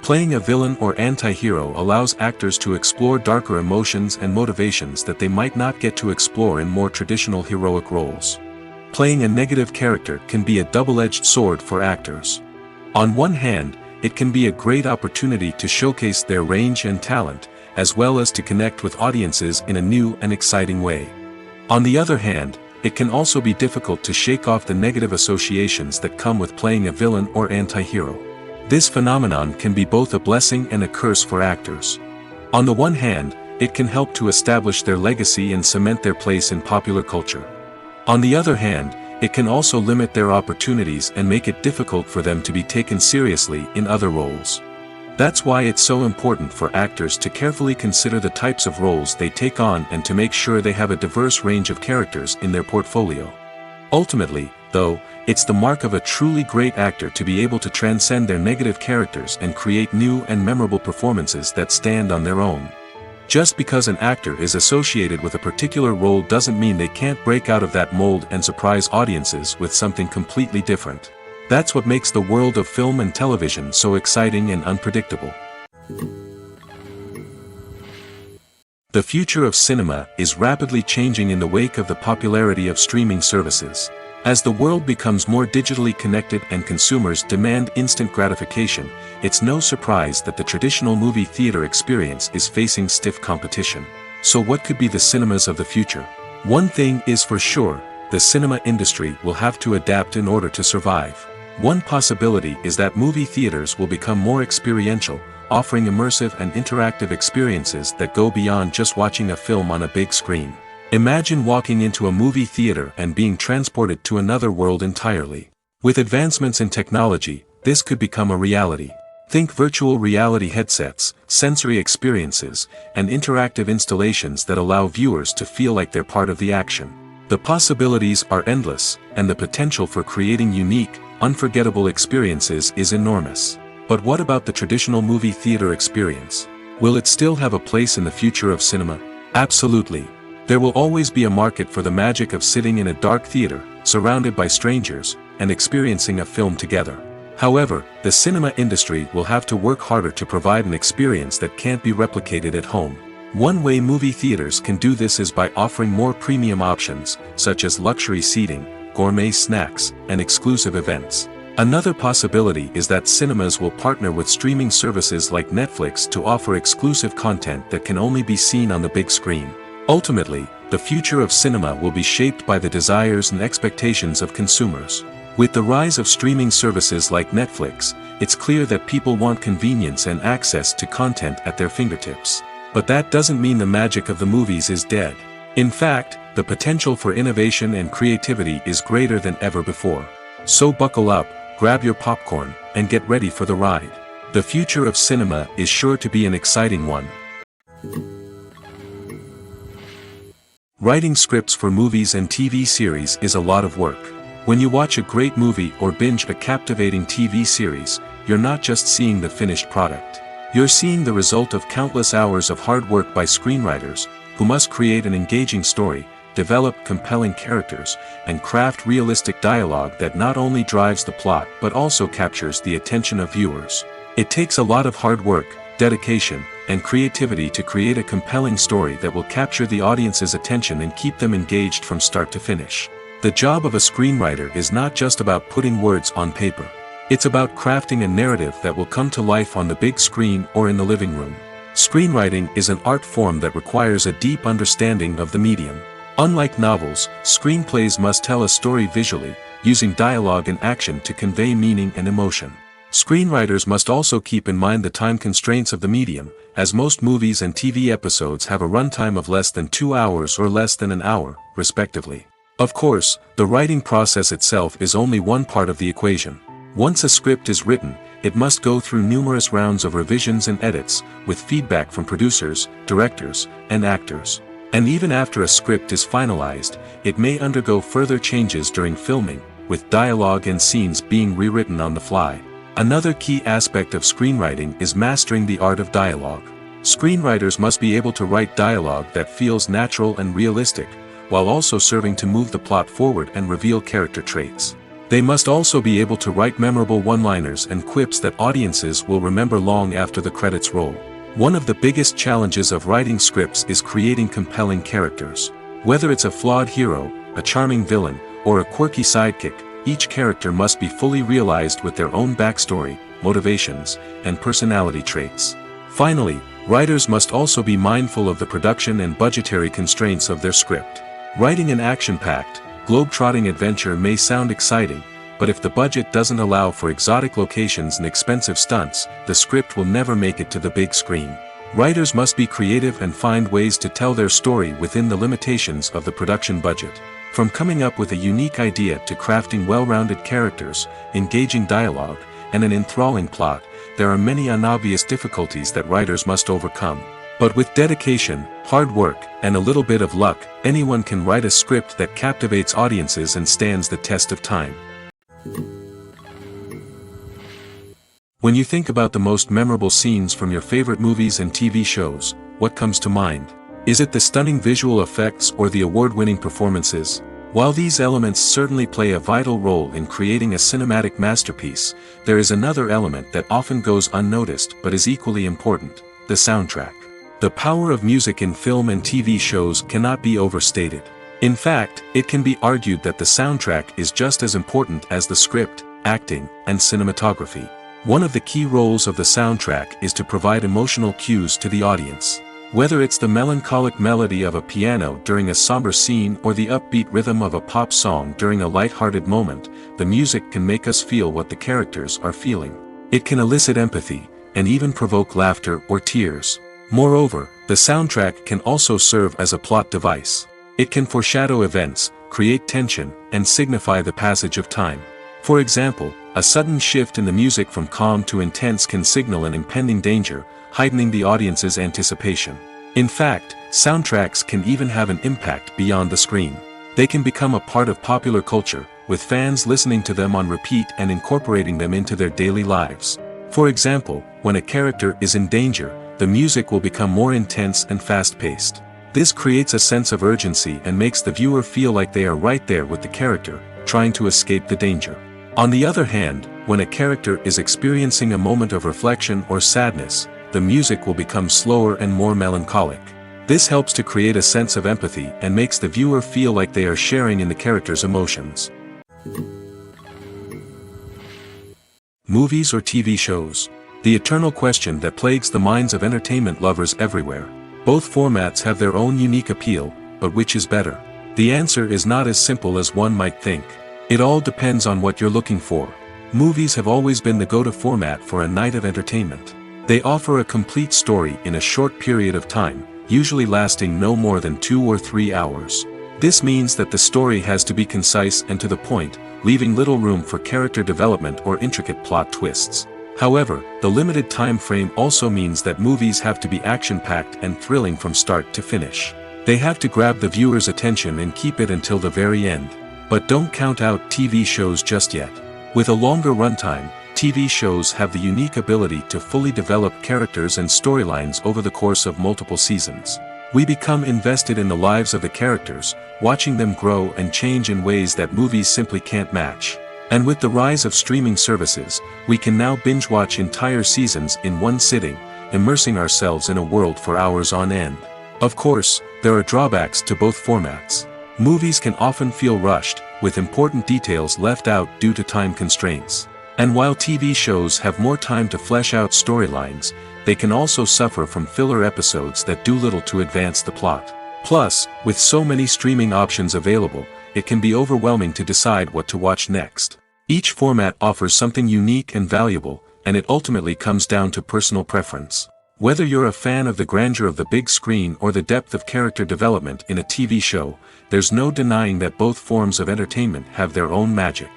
Playing a villain or anti-hero allows actors to explore darker emotions and motivations that they might not get to explore in more traditional heroic roles. Playing a negative character can be a double-edged sword for actors. On one hand, it can be a great opportunity to showcase their range and talent, as well as to connect with audiences in a new and exciting way. On the other hand, it can also be difficult to shake off the negative associations that come with playing a villain or anti-hero. This phenomenon can be both a blessing and a curse for actors. On the one hand, it can help to establish their legacy and cement their place in popular culture. On the other hand, it can also limit their opportunities and make it difficult for them to be taken seriously in other roles. That's why it's so important for actors to carefully consider the types of roles they take on and to make sure they have a diverse range of characters in their portfolio. Ultimately, though, it's the mark of a truly great actor to be able to transcend their negative characters and create new and memorable performances that stand on their own. Just because an actor is associated with a particular role doesn't mean they can't break out of that mold and surprise audiences with something completely different. That's what makes the world of film and television so exciting and unpredictable. The future of cinema is rapidly changing in the wake of the popularity of streaming services. As the world becomes more digitally connected and consumers demand instant gratification, it's no surprise that the traditional movie theater experience is facing stiff competition. So what could be the cinemas of the future? One thing is for sure, the cinema industry will have to adapt in order to survive. One possibility is that movie theaters will become more experiential, offering immersive and interactive experiences that go beyond just watching a film on a big screen. Imagine walking into a movie theater and being transported to another world entirely. With advancements in technology, this could become a reality. Think virtual reality headsets, sensory experiences, and interactive installations that allow viewers to feel like they're part of the action. The possibilities are endless, and the potential for creating unique, unforgettable experiences is enormous. But what about the traditional movie theater experience? Will it still have a place in the future of cinema? Absolutely. There will always be a market for the magic of sitting in a dark theater, surrounded by strangers, and experiencing a film together. However, the cinema industry will have to work harder to provide an experience that can't be replicated at home. One way movie theaters can do this is by offering more premium options, such as luxury seating, gourmet snacks, and exclusive events. Another possibility is that cinemas will partner with streaming services like Netflix to offer exclusive content that can only be seen on the big screen. Ultimately, the future of cinema will be shaped by the desires and expectations of consumers. With the rise of streaming services like Netflix, it's clear that people want convenience and access to content at their fingertips. But that doesn't mean the magic of the movies is dead. In fact, the potential for innovation and creativity is greater than ever before. So buckle up, grab your popcorn, and get ready for the ride. The future of cinema is sure to be an exciting one. Writing scripts for movies and TV series is a lot of work. When you watch a great movie or binge a captivating TV series, you're not just seeing the finished product. You're seeing the result of countless hours of hard work by screenwriters, who must create an engaging story, develop compelling characters, and craft realistic dialogue that not only drives the plot but also captures the attention of viewers. It takes a lot of hard work, dedication, and creativity to create a compelling story that will capture the audience's attention and keep them engaged from start to finish. The job of a screenwriter is not just about putting words on paper. It's about crafting a narrative that will come to life on the big screen or in the living room. Screenwriting is an art form that requires a deep understanding of the medium. Unlike novels, screenplays must tell a story visually, using dialogue and action to convey meaning and emotion. Screenwriters must also keep in mind the time constraints of the medium, as most movies and TV episodes have a runtime of less than 2 hours or less than an hour, respectively. Of course, the writing process itself is only one part of the equation. Once a script is written, it must go through numerous rounds of revisions and edits, with feedback from producers, directors, and actors. And even after a script is finalized, it may undergo further changes during filming, with dialogue and scenes being rewritten on the fly. Another key aspect of screenwriting is mastering the art of dialogue. Screenwriters must be able to write dialogue that feels natural and realistic, while also serving to move the plot forward and reveal character traits. They must also be able to write memorable one-liners and quips that audiences will remember long after the credits roll. One of the biggest challenges of writing scripts is creating compelling characters. Whether it's a flawed hero, a charming villain, or a quirky sidekick, each character must be fully realized with their own backstory, motivations, and personality traits. Finally, writers must also be mindful of the production and budgetary constraints of their script. Writing an action-packed, globe-trotting adventure may sound exciting, but if the budget doesn't allow for exotic locations and expensive stunts, the script will never make it to the big screen. Writers must be creative and find ways to tell their story within the limitations of the production budget. From coming up with a unique idea to crafting well-rounded characters, engaging dialogue, and an enthralling plot, there are many unobvious difficulties that writers must overcome. But with dedication, hard work, and a little bit of luck, anyone can write a script that captivates audiences and stands the test of time. When you think about the most memorable scenes from your favorite movies and TV shows, what comes to mind? Is it the stunning visual effects or the award-winning performances? While these elements certainly play a vital role in creating a cinematic masterpiece, there is another element that often goes unnoticed but is equally important: the soundtrack. The power of music in film and TV shows cannot be overstated. In fact, it can be argued that the soundtrack is just as important as the script, acting, and cinematography. One of the key roles of the soundtrack is to provide emotional cues to the audience. Whether it's the melancholic melody of a piano during a somber scene or the upbeat rhythm of a pop song during a light-hearted moment, the music can make us feel what the characters are feeling. It can elicit empathy, and even provoke laughter or tears. Moreover, the soundtrack can also serve as a plot device. It can foreshadow events, create tension, and signify the passage of time. For example, a sudden shift in the music from calm to intense can signal an impending danger, heightening the audience's anticipation. In fact, soundtracks can even have an impact beyond the screen. They can become a part of popular culture, with fans listening to them on repeat and incorporating them into their daily lives. For example, when a character is in danger, the music will become more intense and fast-paced. This creates a sense of urgency and makes the viewer feel like they are right there with the character, trying to escape the danger. On the other hand, when a character is experiencing a moment of reflection or sadness, the music will become slower and more melancholic. This helps to create a sense of empathy and makes the viewer feel like they are sharing in the character's emotions. Movies or TV shows? The eternal question that plagues the minds of entertainment lovers everywhere. Both formats have their own unique appeal, but which is better? The answer is not as simple as one might think. It all depends on what you're looking for. Movies have always been the go-to format for a night of entertainment. They offer a complete story in a short period of time, usually lasting no more than 2 or 3 hours. This means that the story has to be concise and to the point, leaving little room for character development or intricate plot twists. However, the limited time frame also means that movies have to be action-packed and thrilling from start to finish. They have to grab the viewer's attention and keep it until the very end. But don't count out TV shows just yet. With a longer runtime, TV shows have the unique ability to fully develop characters and storylines over the course of multiple seasons. We become invested in the lives of the characters, watching them grow and change in ways that movies simply can't match. And with the rise of streaming services, we can now binge-watch entire seasons in one sitting, immersing ourselves in a world for hours on end. Of course, there are drawbacks to both formats. Movies can often feel rushed, with important details left out due to time constraints. And while TV shows have more time to flesh out storylines, they can also suffer from filler episodes that do little to advance the plot. Plus, with so many streaming options available, it can be overwhelming to decide what to watch next. Each format offers something unique and valuable, and it ultimately comes down to personal preference. Whether you're a fan of the grandeur of the big screen or the depth of character development in a TV show, there's no denying that both forms of entertainment have their own magic.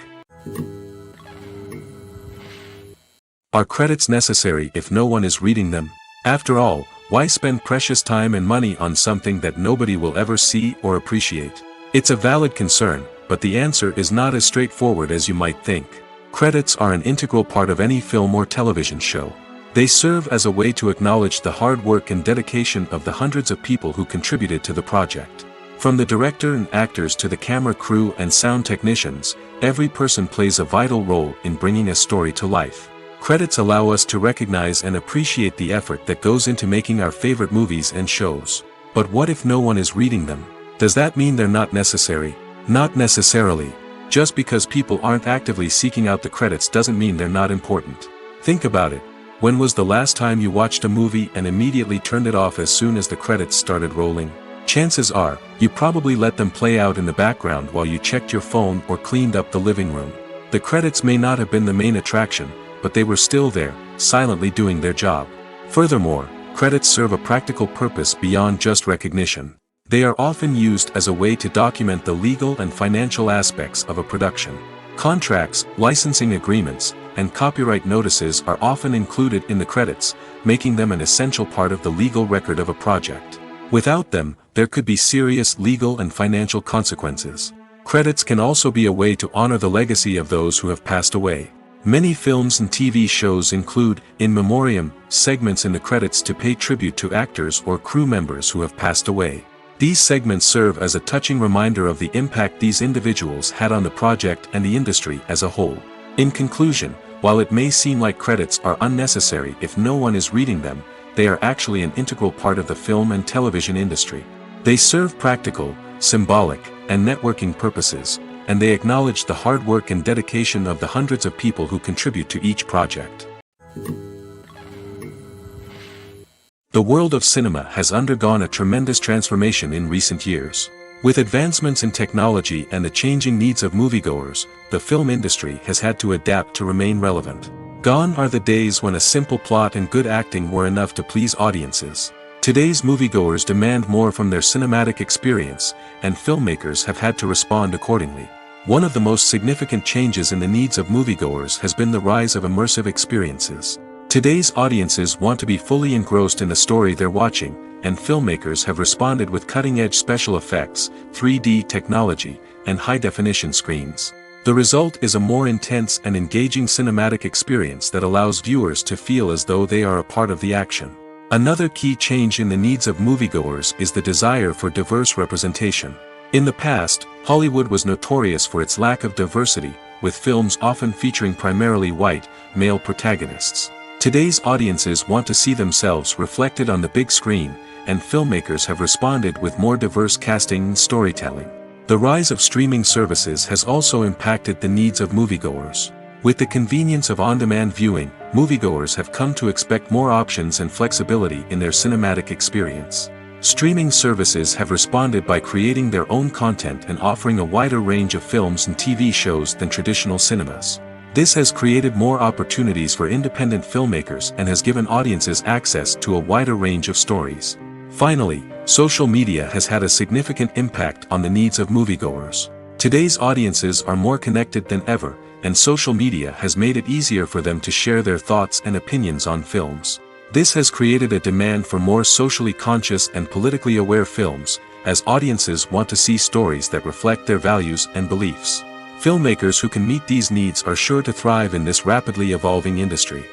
Are credits necessary if no one is reading them? After all, why spend precious time and money on something that nobody will ever see or appreciate? It's a valid concern, but the answer is not as straightforward as you might think. Credits are an integral part of any film or television show. They serve as a way to acknowledge the hard work and dedication of the hundreds of people who contributed to the project. From the director and actors to the camera crew and sound technicians, every person plays a vital role in bringing a story to life. Credits allow us to recognize and appreciate the effort that goes into making our favorite movies and shows. But what if no one is reading them? Does that mean they're not necessary? Not necessarily. Just because people aren't actively seeking out the credits doesn't mean they're not important. Think about it. When was the last time you watched a movie and immediately turned it off as soon as the credits started rolling? Chances are, you probably let them play out in the background while you checked your phone or cleaned up the living room. The credits may not have been the main attraction, but they were still there, silently doing their job. Furthermore, credits serve a practical purpose beyond just recognition. They are often used as a way to document the legal and financial aspects of a production. Contracts, licensing agreements, and copyright notices are often included in the credits, making them an essential part of the legal record of a project. Without them, there could be serious legal and financial consequences. Credits can also be a way to honor the legacy of those who have passed away. Many films and TV shows include, in memoriam, segments in the credits to pay tribute to actors or crew members who have passed away. These segments serve as a touching reminder of the impact these individuals had on the project and the industry as a whole. In conclusion, while it may seem like credits are unnecessary if no one is reading them, they are actually an integral part of the film and television industry. They serve practical, symbolic, and networking purposes, and they acknowledge the hard work and dedication of the hundreds of people who contribute to each project. The world of cinema has undergone a tremendous transformation in recent years. With advancements in technology and the changing needs of moviegoers, the film industry has had to adapt to remain relevant. Gone are the days when a simple plot and good acting were enough to please audiences. Today's moviegoers demand more from their cinematic experience, and filmmakers have had to respond accordingly. One of the most significant changes in the needs of moviegoers has been the rise of immersive experiences. Today's audiences want to be fully engrossed in the story they're watching, and filmmakers have responded with cutting-edge special effects, 3D technology, and high-definition screens. The result is a more intense and engaging cinematic experience that allows viewers to feel as though they are a part of the action. Another key change in the needs of moviegoers is the desire for diverse representation. In the past, Hollywood was notorious for its lack of diversity, with films often featuring primarily white, male protagonists. Today's audiences want to see themselves reflected on the big screen, and filmmakers have responded with more diverse casting and storytelling. The rise of streaming services has also impacted the needs of moviegoers. With the convenience of on-demand viewing, moviegoers have come to expect more options and flexibility in their cinematic experience. Streaming services have responded by creating their own content and offering a wider range of films and TV shows than traditional cinemas. This has created more opportunities for independent filmmakers and has given audiences access to a wider range of stories. Finally, social media has had a significant impact on the needs of moviegoers. Today's audiences are more connected than ever, and social media has made it easier for them to share their thoughts and opinions on films. This has created a demand for more socially conscious and politically aware films, as audiences want to see stories that reflect their values and beliefs. Filmmakers who can meet these needs are sure to thrive in this rapidly evolving industry.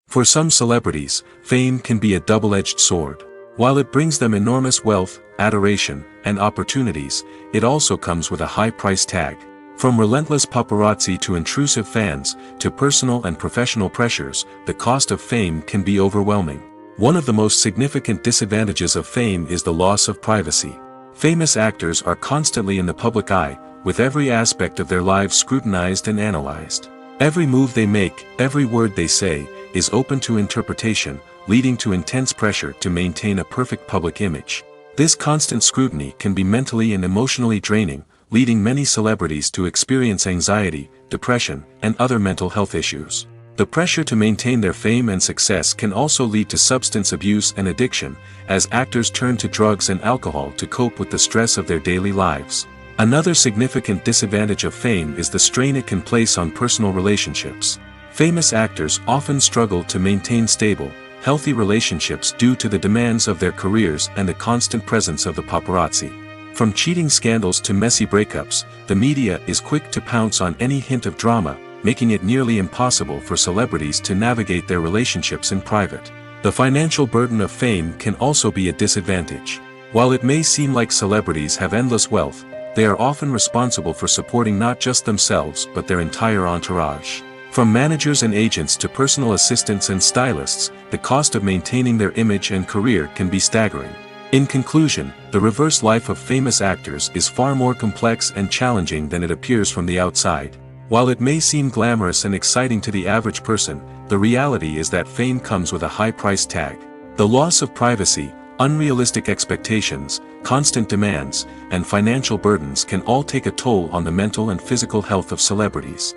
For some celebrities, fame can be a double-edged sword. While it brings them enormous wealth, adoration, and opportunities, it also comes with a high price tag. From relentless paparazzi to intrusive fans, to personal and professional pressures, the cost of fame can be overwhelming. One of the most significant disadvantages of fame is the loss of privacy. Famous actors are constantly in the public eye, with every aspect of their lives scrutinized and analyzed. Every move they make, every word they say, is open to interpretation, leading to intense pressure to maintain a perfect public image. This constant scrutiny can be mentally and emotionally draining, leading many celebrities to experience anxiety, depression, and other mental health issues. The pressure to maintain their fame and success can also lead to substance abuse and addiction, as actors turn to drugs and alcohol to cope with the stress of their daily lives. Another significant disadvantage of fame is the strain it can place on personal relationships. Famous actors often struggle to maintain stable, healthy relationships due to the demands of their careers and the constant presence of the paparazzi. From cheating scandals to messy breakups, the media is quick to pounce on any hint of drama, making it nearly impossible for celebrities to navigate their relationships in private. The financial burden of fame can also be a disadvantage. While it may seem like celebrities have endless wealth, they are often responsible for supporting not just themselves but their entire entourage. From managers and agents to personal assistants and stylists, the cost of maintaining their image and career can be staggering. In conclusion, the reverse life of famous actors is far more complex and challenging than it appears from the outside. While it may seem glamorous and exciting to the average person, the reality is that fame comes with a high price tag. The loss of privacy, unrealistic expectations, constant demands, and financial burdens can all take a toll on the mental and physical health of celebrities.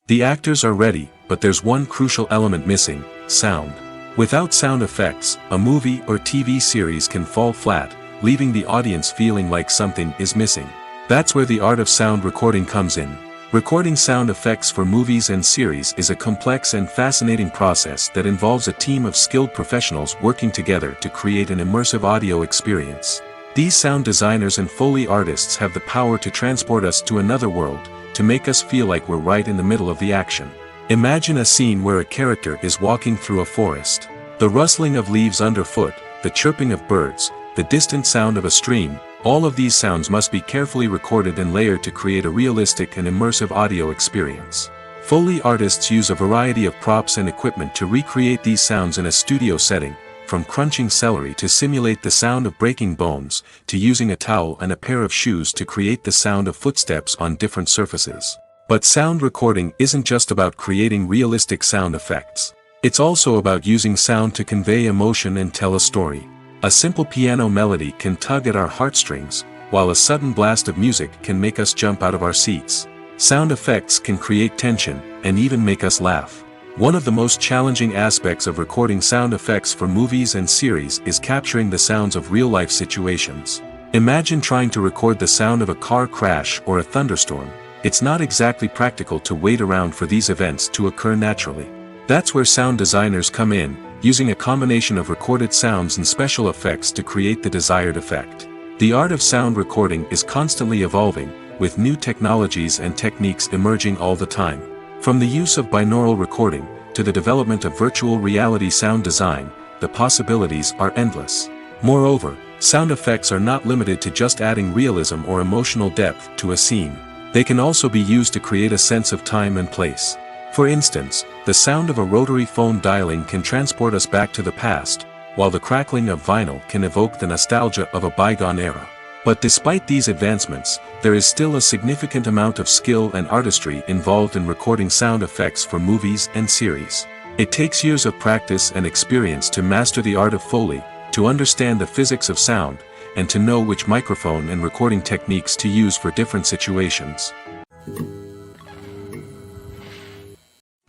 The actors are ready, but there's one crucial element missing: sound. Without sound effects, a movie or TV series can fall flat, leaving the audience feeling like something is missing. That's where the art of sound recording comes in. Recording sound effects for movies and series is a complex and fascinating process that involves a team of skilled professionals working together to create an immersive audio experience. These sound designers and Foley artists have the power to transport us to another world, to make us feel like we're right in the middle of the action. Imagine a scene where a character is walking through a forest. The rustling of leaves underfoot, the chirping of birds, the distant sound of a stream, all of these sounds must be carefully recorded and layered to create a realistic and immersive audio experience. Foley artists use a variety of props and equipment to recreate these sounds in a studio setting, from crunching celery to simulate the sound of breaking bones, to using a towel and a pair of shoes to create the sound of footsteps on different surfaces. But sound recording isn't just about creating realistic sound effects. It's also about using sound to convey emotion and tell a story. A simple piano melody can tug at our heartstrings, while a sudden blast of music can make us jump out of our seats. Sound effects can create tension, and even make us laugh. One of the most challenging aspects of recording sound effects for movies and series is capturing the sounds of real-life situations. Imagine trying to record the sound of a car crash or a thunderstorm. It's not exactly practical to wait around for these events to occur naturally. That's where sound designers come in, using a combination of recorded sounds and special effects to create the desired effect. The art of sound recording is constantly evolving, with new technologies and techniques emerging all the time. From the use of binaural recording, to the development of virtual reality sound design, the possibilities are endless. Moreover, sound effects are not limited to just adding realism or emotional depth to a scene. They can also be used to create a sense of time and place. For instance, the sound of a rotary phone dialing can transport us back to the past, while the crackling of vinyl can evoke the nostalgia of a bygone era. But despite these advancements, there is still a significant amount of skill and artistry involved in recording sound effects for movies and series. It takes years of practice and experience to master the art of Foley, to understand the physics of sound, and to know which microphone and recording techniques to use for different situations.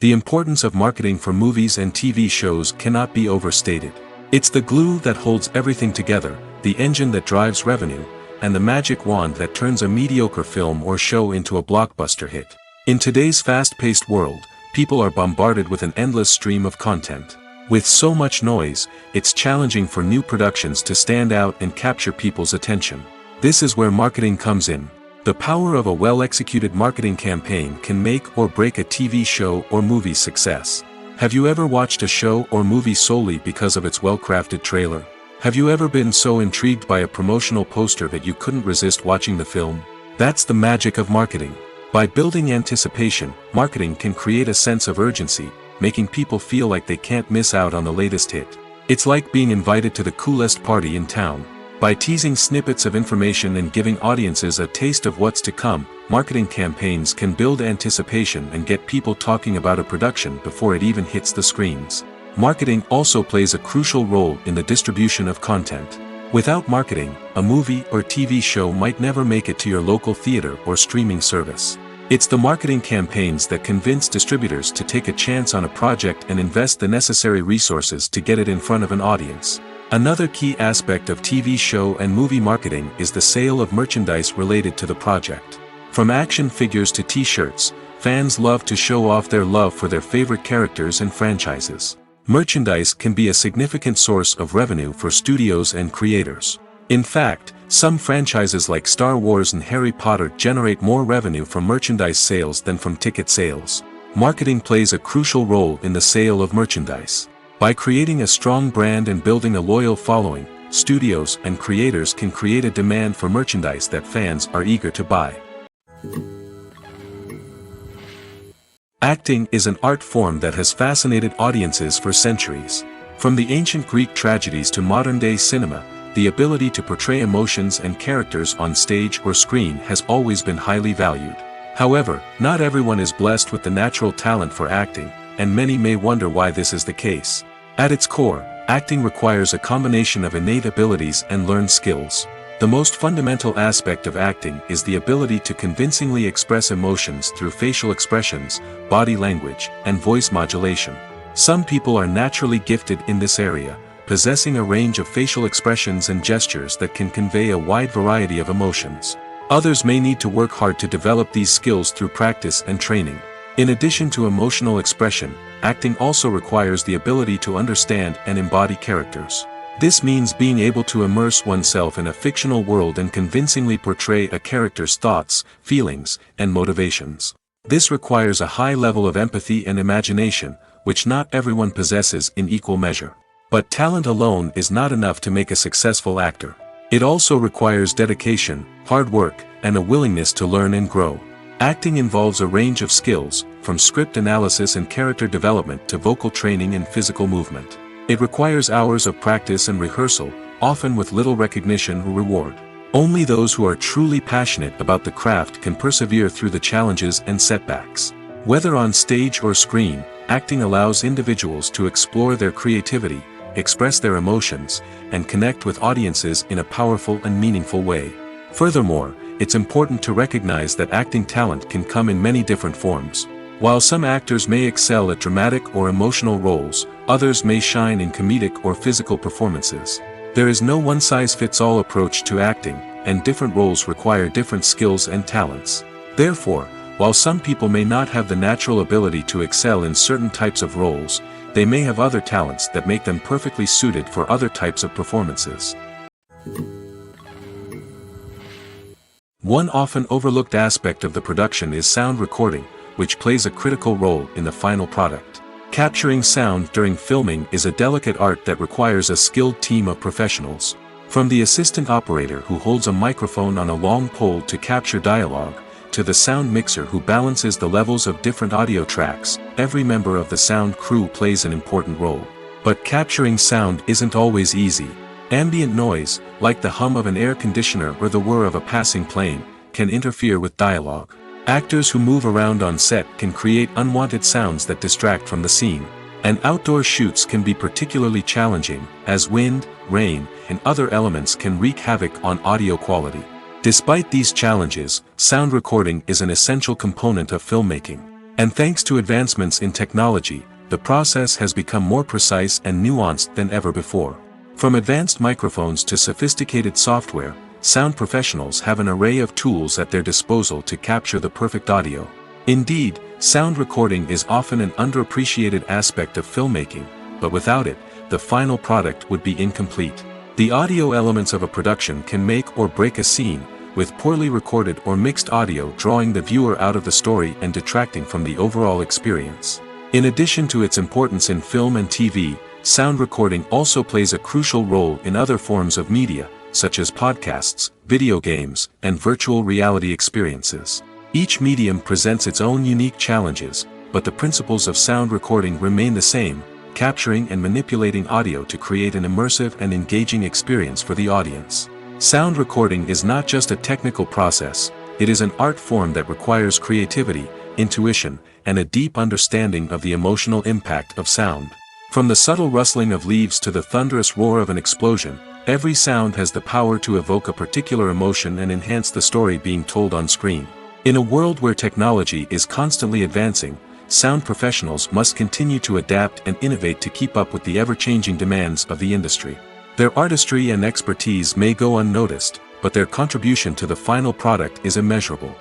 The importance of marketing for movies and TV shows cannot be overstated. It's the glue that holds everything together, the engine that drives revenue, and the magic wand that turns a mediocre film or show into a blockbuster hit. In today's fast-paced world, people are bombarded with an endless stream of content. With so much noise, it's challenging for new productions to stand out and capture people's attention. This is where marketing comes in. The power of a well-executed marketing campaign can make or break a TV show or movie's success. Have you ever watched a show or movie solely because of its well-crafted trailer? Have you ever been so intrigued by a promotional poster that you couldn't resist watching the film? That's the magic of marketing. By building anticipation, marketing can create a sense of urgency, making people feel like they can't miss out on the latest hit. It's like being invited to the coolest party in town. By teasing snippets of information and giving audiences a taste of what's to come, marketing campaigns can build anticipation and get people talking about a production before it even hits the screens. Marketing also plays a crucial role in the distribution of content. Without marketing, a movie or TV show might never make it to your local theater or streaming service. It's the marketing campaigns that convince distributors to take a chance on a project and invest the necessary resources to get it in front of an audience. Another key aspect of TV show and movie marketing is the sale of merchandise related to the project. From action figures to t-shirts, fans love to show off their love for their favorite characters and franchises. Merchandise can be a significant source of revenue for studios and creators. In fact, some franchises like Star Wars and Harry Potter generate more revenue from merchandise sales than from ticket sales. Marketing plays a crucial role in the sale of merchandise. By creating a strong brand and building a loyal following, studios and creators can create a demand for merchandise that fans are eager to buy. Acting is an art form that has fascinated audiences for centuries. From the ancient Greek tragedies to modern-day cinema, the ability to portray emotions and characters on stage or screen has always been highly valued. However, not everyone is blessed with the natural talent for acting, and many may wonder why this is the case. At its core, acting requires a combination of innate abilities and learned skills. The most fundamental aspect of acting is the ability to convincingly express emotions through facial expressions, body language, and voice modulation. Some people are naturally gifted in this area, possessing a range of facial expressions and gestures that can convey a wide variety of emotions. Others may need to work hard to develop these skills through practice and training. In addition to emotional expression, acting also requires the ability to understand and embody characters. This means being able to immerse oneself in a fictional world and convincingly portray a character's thoughts, feelings, and motivations. This requires a high level of empathy and imagination, which not everyone possesses in equal measure. But talent alone is not enough to make a successful actor. It also requires dedication, hard work, and a willingness to learn and grow. Acting involves a range of skills, from script analysis and character development to vocal training and physical movement. It requires hours of practice and rehearsal, often with little recognition or reward. Only those who are truly passionate about the craft can persevere through the challenges and setbacks. Whether on stage or screen, acting allows individuals to explore their creativity, express their emotions, and connect with audiences in a powerful and meaningful way. Furthermore, it's important to recognize that acting talent can come in many different forms. While some actors may excel at dramatic or emotional roles, others may shine in comedic or physical performances. There is no one-size-fits-all approach to acting, and different roles require different skills and talents. Therefore, while some people may not have the natural ability to excel in certain types of roles, they may have other talents that make them perfectly suited for other types of performances. One often overlooked aspect of the production is sound recording, which plays a critical role in the final product. Capturing sound during filming is a delicate art that requires a skilled team of professionals. From the assistant operator who holds a microphone on a long pole to capture dialogue, to the sound mixer who balances the levels of different audio tracks, every member of the sound crew plays an important role. But capturing sound isn't always easy. Ambient noise, like the hum of an air conditioner or the whir of a passing plane, can interfere with dialogue. Actors who move around on set can create unwanted sounds that distract from the scene. And outdoor shoots can be particularly challenging, as wind, rain, and other elements can wreak havoc on audio quality. Despite these challenges, sound recording is an essential component of filmmaking. And thanks to advancements in technology, the process has become more precise and nuanced than ever before. From advanced microphones to sophisticated software, sound professionals have an array of tools at their disposal to capture the perfect audio. Indeed, sound recording is often an underappreciated aspect of filmmaking, but without it, the final product would be incomplete. The audio elements of a production can make or break a scene, with poorly recorded or mixed audio drawing the viewer out of the story and detracting from the overall experience. In addition to its importance in film and TV, sound recording also plays a crucial role in other forms of media, such as podcasts, video games, and virtual reality experiences. Each medium presents its own unique challenges, but the principles of sound recording remain the same, capturing and manipulating audio to create an immersive and engaging experience for the audience. Sound recording is not just a technical process, it is an art form that requires creativity, intuition, and a deep understanding of the emotional impact of sound. From the subtle rustling of leaves to the thunderous roar of an explosion, every sound has the power to evoke a particular emotion and enhance the story being told on screen. In a world where technology is constantly advancing, sound professionals must continue to adapt and innovate to keep up with the ever-changing demands of the industry. Their artistry and expertise may go unnoticed, but their contribution to the final product is immeasurable.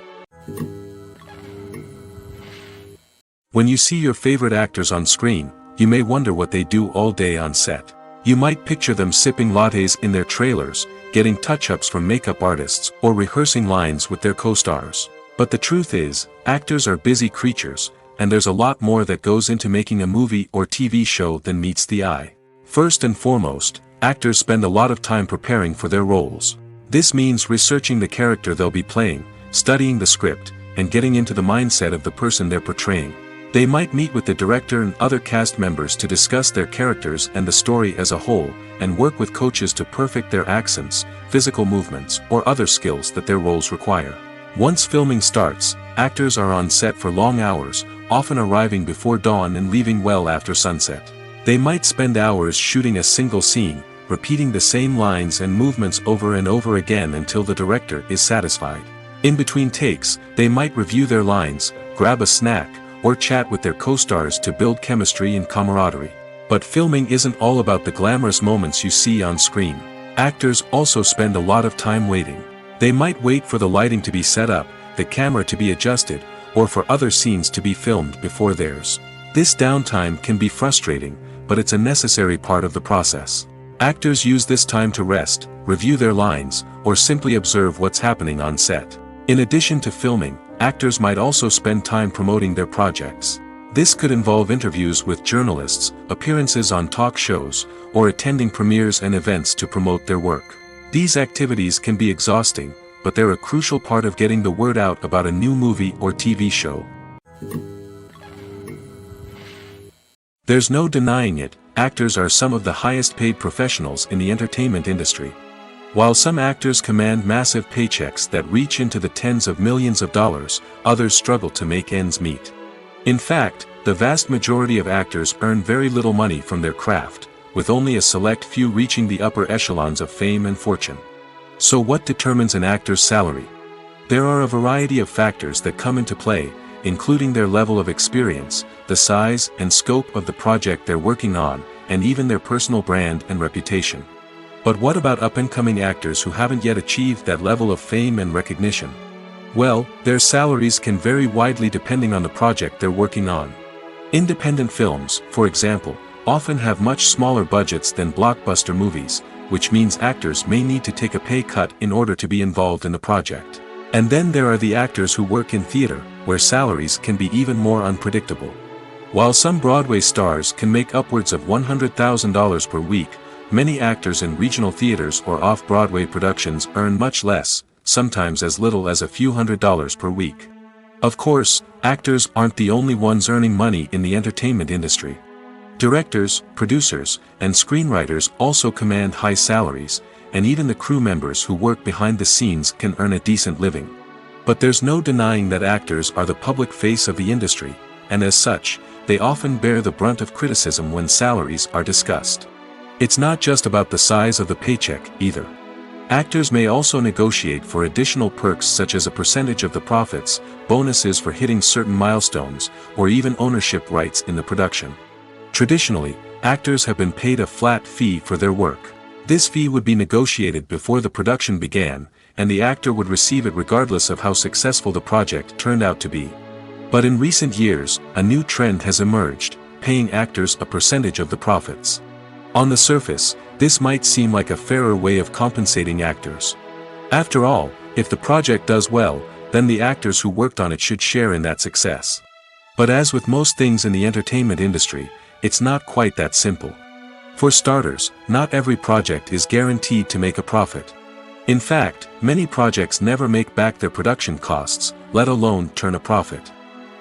When you see your favorite actors on screen, you may wonder what they do all day on set. You might picture them sipping lattes in their trailers, getting touch-ups from makeup artists, or rehearsing lines with their co-stars. But the truth is, actors are busy creatures, and there's a lot more that goes into making a movie or TV show than meets the eye. First and foremost, actors spend a lot of time preparing for their roles. This means researching the character they'll be playing, studying the script, and getting into the mindset of the person they're portraying. They might meet with the director and other cast members to discuss their characters and the story as a whole, and work with coaches to perfect their accents, physical movements, or other skills that their roles require. Once filming starts, actors are on set for long hours, often arriving before dawn and leaving well after sunset. They might spend hours shooting a single scene, repeating the same lines and movements over and over again until the director is satisfied. In between takes, they might review their lines, grab a snack, or chat with their co-stars to build chemistry and camaraderie. But filming isn't all about the glamorous moments you see on screen. Actors also spend a lot of time waiting. They might wait for the lighting to be set up, the camera to be adjusted, or for other scenes to be filmed before theirs. This downtime can be frustrating, but it's a necessary part of the process. Actors use this time to rest, review their lines, or simply observe what's happening on set. In addition to filming, actors might also spend time promoting their projects. This could involve interviews with journalists, appearances on talk shows, or attending premieres and events to promote their work. These activities can be exhausting, but they're a crucial part of getting the word out about a new movie or TV show. There's no denying it, actors are some of the highest paid professionals in the entertainment industry. While some actors command massive paychecks that reach into the tens of millions of dollars, others struggle to make ends meet. In fact, the vast majority of actors earn very little money from their craft, with only a select few reaching the upper echelons of fame and fortune. So what determines an actor's salary? There are a variety of factors that come into play, including their level of experience, the size and scope of the project they're working on, and even their personal brand and reputation. But what about up-and-coming actors who haven't yet achieved that level of fame and recognition? Well, their salaries can vary widely depending on the project they're working on. Independent films, for example, often have much smaller budgets than blockbuster movies, which means actors may need to take a pay cut in order to be involved in the project. And then there are the actors who work in theater, where salaries can be even more unpredictable. While some Broadway stars can make upwards of $100,000 per week, many actors in regional theaters or off-Broadway productions earn much less, sometimes as little as a few $100s per week. Of course, actors aren't the only ones earning money in the entertainment industry. Directors, producers, and screenwriters also command high salaries, and even the crew members who work behind the scenes can earn a decent living. But there's no denying that actors are the public face of the industry, and as such, they often bear the brunt of criticism when salaries are discussed. It's not just about the size of the paycheck, either. Actors may also negotiate for additional perks such as a percentage of the profits, bonuses for hitting certain milestones, or even ownership rights in the production. Traditionally, actors have been paid a flat fee for their work. This fee would be negotiated before the production began, and the actor would receive it regardless of how successful the project turned out to be. But in recent years, a new trend has emerged, paying actors a percentage of the profits. On the surface, this might seem like a fairer way of compensating actors. After all, if the project does well, then the actors who worked on it should share in that success. But as with most things in the entertainment industry, it's not quite that simple. For starters, not every project is guaranteed to make a profit. In fact, many projects never make back their production costs, let alone turn a profit.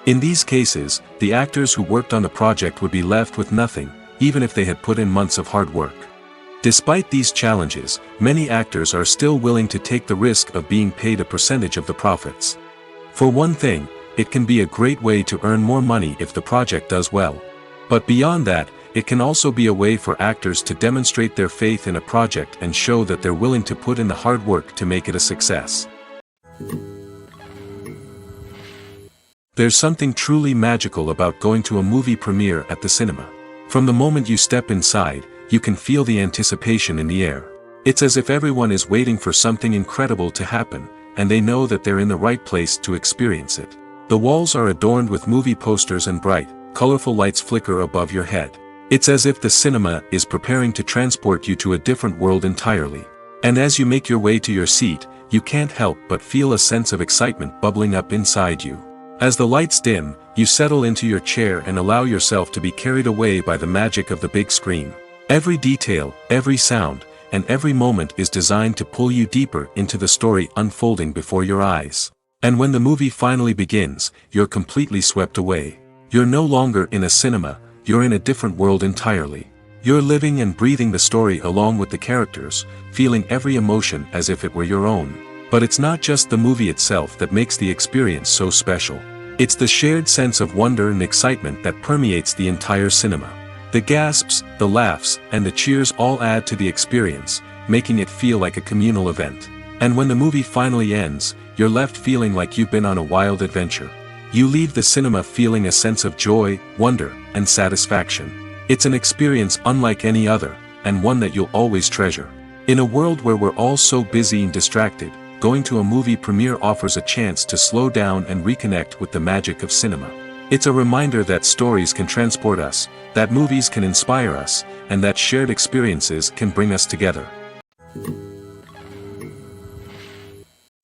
In these cases, the actors who worked on the project would be left with nothing, even if they had put in months of hard work. Despite these challenges, many actors are still willing to take the risk of being paid a percentage of the profits. For one thing, it can be a great way to earn more money if the project does well. But beyond that, it can also be a way for actors to demonstrate their faith in a project and show that they're willing to put in the hard work to make it a success. There's something truly magical about going to a movie premiere at the cinema. From the moment you step inside, you can feel the anticipation in the air. It's as if everyone is waiting for something incredible to happen, and they know that they're in the right place to experience it. The walls are adorned with movie posters and bright, colorful lights flicker above your head. It's as if the cinema is preparing to transport you to a different world entirely. And as you make your way to your seat, you can't help but feel a sense of excitement bubbling up inside you. As the lights dim, you settle into your chair and allow yourself to be carried away by the magic of the big screen. Every detail, every sound, and every moment is designed to pull you deeper into the story unfolding before your eyes. And when the movie finally begins, you're completely swept away. You're no longer in a cinema, you're in a different world entirely. You're living and breathing the story along with the characters, feeling every emotion as if it were your own. But it's not just the movie itself that makes the experience so special. It's the shared sense of wonder and excitement that permeates the entire cinema. The gasps, the laughs, and the cheers all add to the experience, making it feel like a communal event. And when the movie finally ends, you're left feeling like you've been on a wild adventure. You leave the cinema feeling a sense of joy, wonder, and satisfaction. It's an experience unlike any other, and one that you'll always treasure. In a world where we're all so busy and distracted, going to a movie premiere offers a chance to slow down and reconnect with the magic of cinema. It's a reminder that stories can transport us, that movies can inspire us, and that shared experiences can bring us together.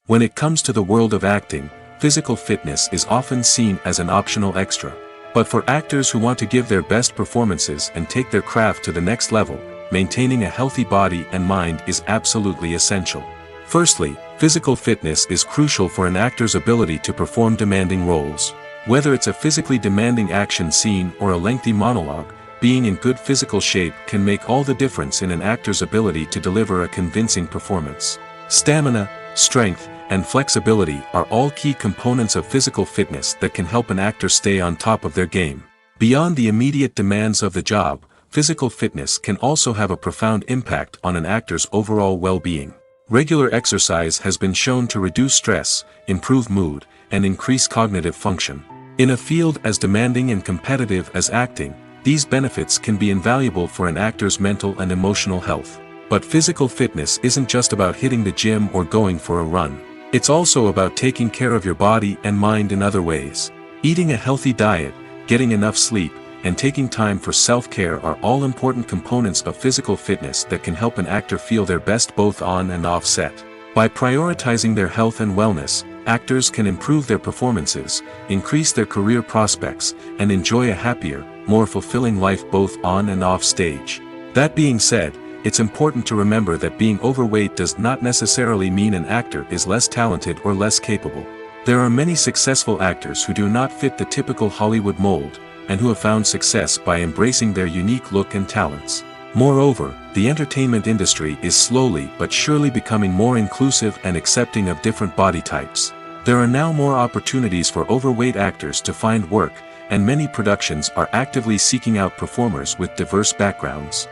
When it comes to the world of acting, physical fitness is often seen as an optional extra. But for actors who want to give their best performances and take their craft to the next level, maintaining a healthy body and mind is absolutely essential. Firstly, physical fitness is crucial for an actor's ability to perform demanding roles. Whether it's a physically demanding action scene or a lengthy monologue, being in good physical shape can make all the difference in an actor's ability to deliver a convincing performance. Stamina, strength, and flexibility are all key components of physical fitness that can help an actor stay on top of their game. Beyond the immediate demands of the job, physical fitness can also have a profound impact on an actor's overall well-being. Regular exercise has been shown to reduce stress, improve mood, and increase cognitive function. In a field as demanding and competitive as acting, these benefits can be invaluable for an actor's mental and emotional health. But physical fitness isn't just about hitting the gym or going for a run. It's also about taking care of your body and mind in other ways. Eating a healthy diet, getting enough sleep, and taking time for self-care are all important components of physical fitness that can help an actor feel their best both on and off set. By prioritizing their health and wellness, actors can improve their performances, increase their career prospects, and enjoy a happier, more fulfilling life both on and off stage. That being said, it's important to remember that being overweight does not necessarily mean an actor is less talented or less capable. There are many successful actors who do not fit the typical Hollywood mold, and who have found success by embracing their unique look and talents. Moreover, the entertainment industry is slowly but surely becoming more inclusive and accepting of different body types. There are now more opportunities for overweight actors to find work, and many productions are actively seeking out performers with diverse backgrounds.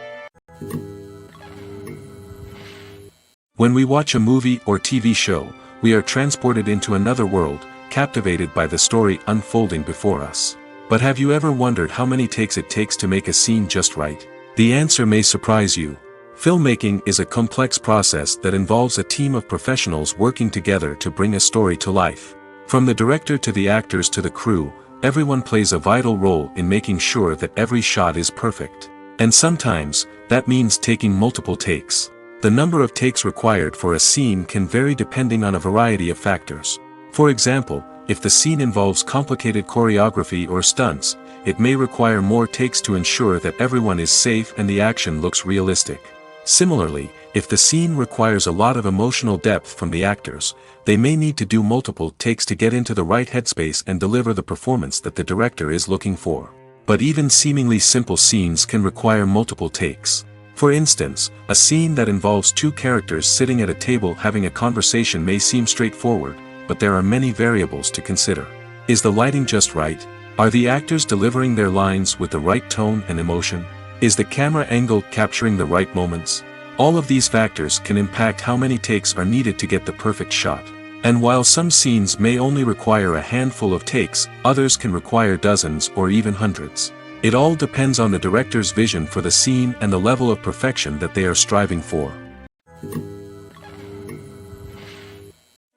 When we watch a movie or TV show, we are transported into another world, captivated by the story unfolding before us. But have you ever wondered how many takes it takes to make a scene just right? The answer may surprise you. Filmmaking is a complex process that involves a team of professionals working together to bring a story to life. From the director to the actors to the crew, everyone plays a vital role in making sure that every shot is perfect. And sometimes, that means taking multiple takes. The number of takes required for a scene can vary depending on a variety of factors. For example, if the scene involves complicated choreography or stunts, it may require more takes to ensure that everyone is safe and the action looks realistic. Similarly, if the scene requires a lot of emotional depth from the actors, they may need to do multiple takes to get into the right headspace and deliver the performance that the director is looking for. But even seemingly simple scenes can require multiple takes. For instance, a scene that involves two characters sitting at a table having a conversation may seem straightforward, but there are many variables to consider. Is the lighting just right? Are the actors delivering their lines with the right tone and emotion? Is the camera angle capturing the right moments? All of these factors can impact how many takes are needed to get the perfect shot. And while some scenes may only require a handful of takes, others can require dozens or even hundreds. It all depends on the director's vision for the scene and the level of perfection that they are striving for.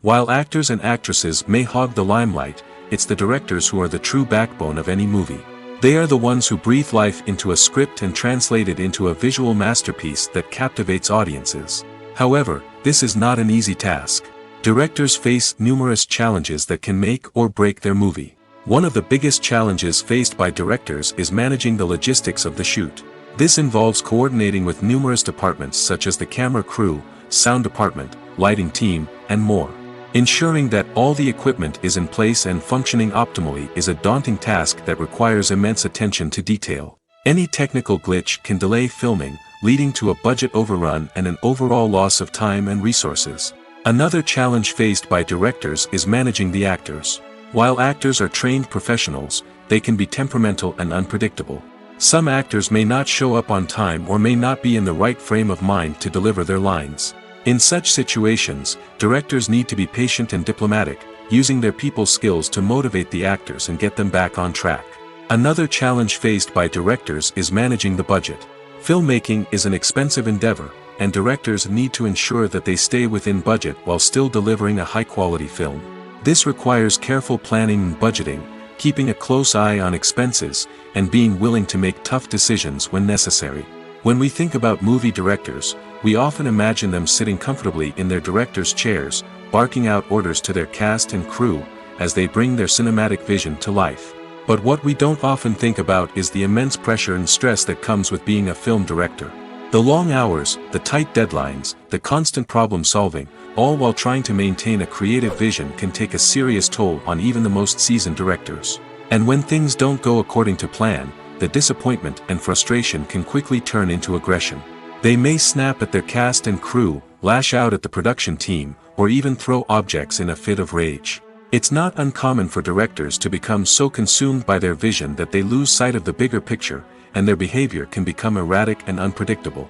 While actors and actresses may hog the limelight, it's the directors who are the true backbone of any movie. They are the ones who breathe life into a script and translate it into a visual masterpiece that captivates audiences. However, this is not an easy task. Directors face numerous challenges that can make or break their movie. One of the biggest challenges faced by directors is managing the logistics of the shoot. This involves coordinating with numerous departments such as the camera crew, sound department, lighting team, and more. Ensuring that all the equipment is in place and functioning optimally is a daunting task that requires immense attention to detail. Any technical glitch can delay filming, leading to a budget overrun and an overall loss of time and resources. Another challenge faced by directors is managing the actors. While actors are trained professionals, they can be temperamental and unpredictable. Some actors may not show up on time or may not be in the right frame of mind to deliver their lines. In such situations, directors need to be patient and diplomatic, using their people skills to motivate the actors and get them back on track. Another challenge faced by directors is managing the budget. Filmmaking is an expensive endeavor, and directors need to ensure that they stay within budget while still delivering a high-quality film. This requires careful planning and budgeting, keeping a close eye on expenses, and being willing to make tough decisions when necessary. When we think about movie directors, we often imagine them sitting comfortably in their director's chairs, barking out orders to their cast and crew, as they bring their cinematic vision to life. But what we don't often think about is the immense pressure and stress that comes with being a film director. The long hours, the tight deadlines, the constant problem solving, all while trying to maintain a creative vision can take a serious toll on even the most seasoned directors. And when things don't go according to plan, the disappointment and frustration can quickly turn into aggression. They may snap at their cast and crew, lash out at the production team, or even throw objects in a fit of rage. It's not uncommon for directors to become so consumed by their vision that they lose sight of the bigger picture, and their behavior can become erratic and unpredictable.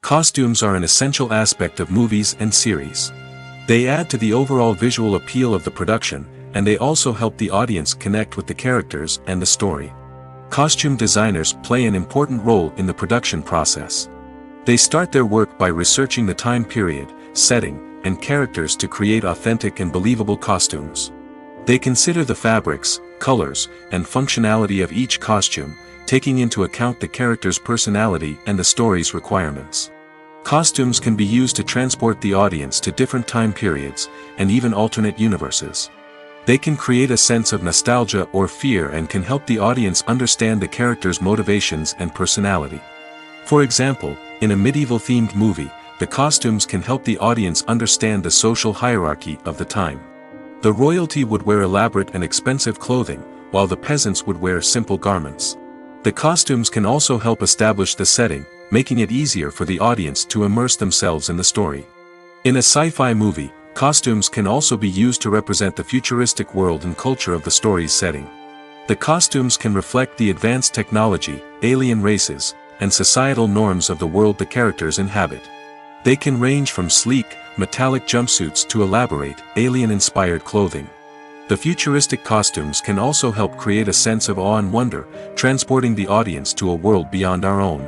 Costumes are an essential aspect of movies and series. They add to the overall visual appeal of the production, and they also help the audience connect with the characters and the story. Costume designers play an important role in the production process. They start their work by researching the time period, setting, and characters to create authentic and believable costumes. They consider the fabrics, colors, and functionality of each costume, taking into account the character's personality and the story's requirements. Costumes can be used to transport the audience to different time periods, and even alternate universes. They can create a sense of nostalgia or fear and can help the audience understand the character's motivations and personality. For example, in a medieval-themed movie, the costumes can help the audience understand the social hierarchy of the time. The royalty would wear elaborate and expensive clothing, while the peasants would wear simple garments. The costumes can also help establish the setting, making it easier for the audience to immerse themselves in the story. In a sci-fi movie, costumes can also be used to represent the futuristic world and culture of the story's setting. The costumes can reflect the advanced technology, alien races, and societal norms of the world the characters inhabit. They can range from sleek, metallic jumpsuits to elaborate, alien-inspired clothing. The futuristic costumes can also help create a sense of awe and wonder, transporting the audience to a world beyond our own.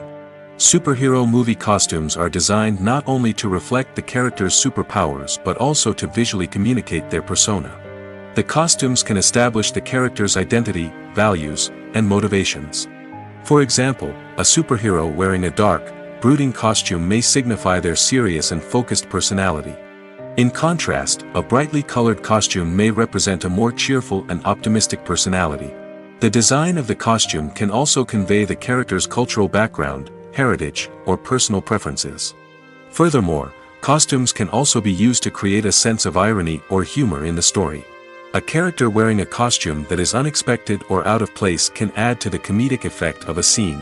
Superhero movie costumes are designed not only to reflect the character's superpowers but also to visually communicate their persona. The costumes can establish the character's identity, values, and motivations. For example, a superhero wearing a dark, brooding costume may signify their serious and focused personality. In contrast, a brightly colored costume may represent a more cheerful and optimistic personality. The design of the costume can also convey the character's cultural background, heritage, or personal preferences. Furthermore, costumes can also be used to create a sense of irony or humor in the story. A character wearing a costume that is unexpected or out of place can add to the comedic effect of a scene.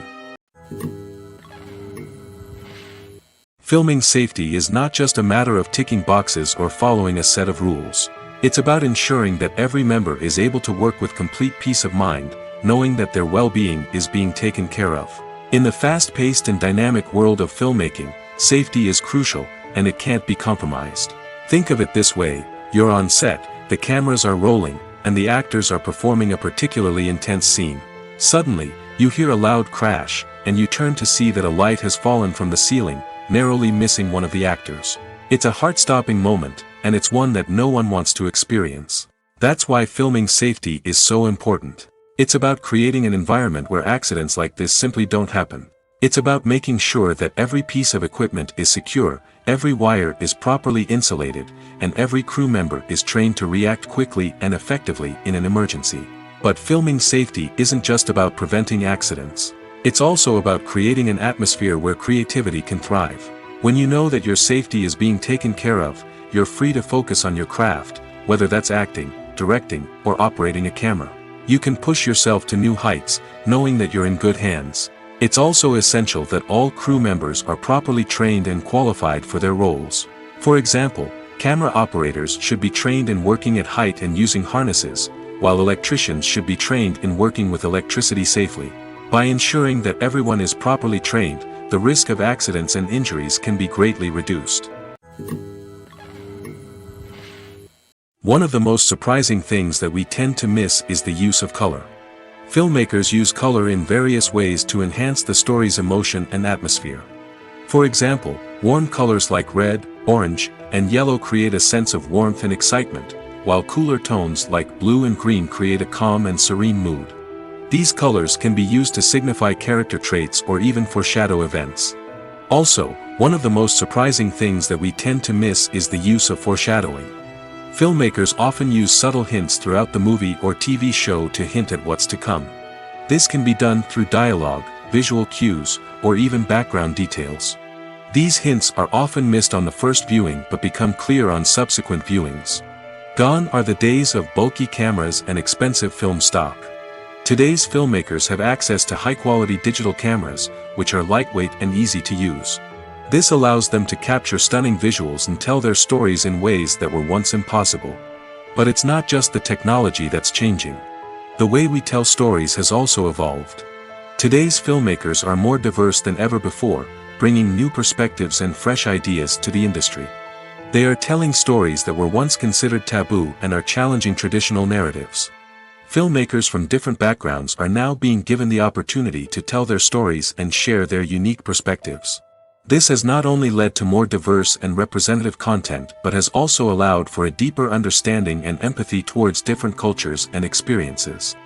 Filming safety is not just a matter of ticking boxes or following a set of rules. It's about ensuring that every member is able to work with complete peace of mind, knowing that their well-being is being taken care of. In the fast-paced and dynamic world of filmmaking, safety is crucial, and it can't be compromised. Think of it this way: you're on set, the cameras are rolling, and the actors are performing a particularly intense scene. Suddenly, you hear a loud crash, and you turn to see that a light has fallen from the ceiling, narrowly missing one of the actors. It's a heart-stopping moment, and it's one that no one wants to experience. That's why filming safety is so important. It's about creating an environment where accidents like this simply don't happen. It's about making sure that every piece of equipment is secure, every wire is properly insulated, and every crew member is trained to react quickly and effectively in an emergency. But filming safety isn't just about preventing accidents. It's also about creating an atmosphere where creativity can thrive. When you know that your safety is being taken care of, you're free to focus on your craft, whether that's acting, directing, or operating a camera. You can push yourself to new heights, knowing that you're in good hands. It's also essential that all crew members are properly trained and qualified for their roles. For example, camera operators should be trained in working at height and using harnesses, while electricians should be trained in working with electricity safely. By ensuring that everyone is properly trained, the risk of accidents and injuries can be greatly reduced. One of the most surprising things that we tend to miss is the use of color. Filmmakers use color in various ways to enhance the story's emotion and atmosphere. For example, warm colors like red, orange, and yellow create a sense of warmth and excitement, while cooler tones like blue and green create a calm and serene mood. These colors can be used to signify character traits or even foreshadow events. Also, one of the most surprising things that we tend to miss is the use of foreshadowing. Filmmakers often use subtle hints throughout the movie or TV show to hint at what's to come. This can be done through dialogue, visual cues, or even background details. These hints are often missed on the first viewing but become clear on subsequent viewings. Gone are the days of bulky cameras and expensive film stock. Today's filmmakers have access to high-quality digital cameras, which are lightweight and easy to use. This allows them to capture stunning visuals and tell their stories in ways that were once impossible. But it's not just the technology that's changing. The way we tell stories has also evolved. Today's filmmakers are more diverse than ever before, bringing new perspectives and fresh ideas to the industry. They are telling stories that were once considered taboo and are challenging traditional narratives. Filmmakers from different backgrounds are now being given the opportunity to tell their stories and share their unique perspectives. This has not only led to more diverse and representative content but has also allowed for a deeper understanding and empathy towards different cultures and experiences.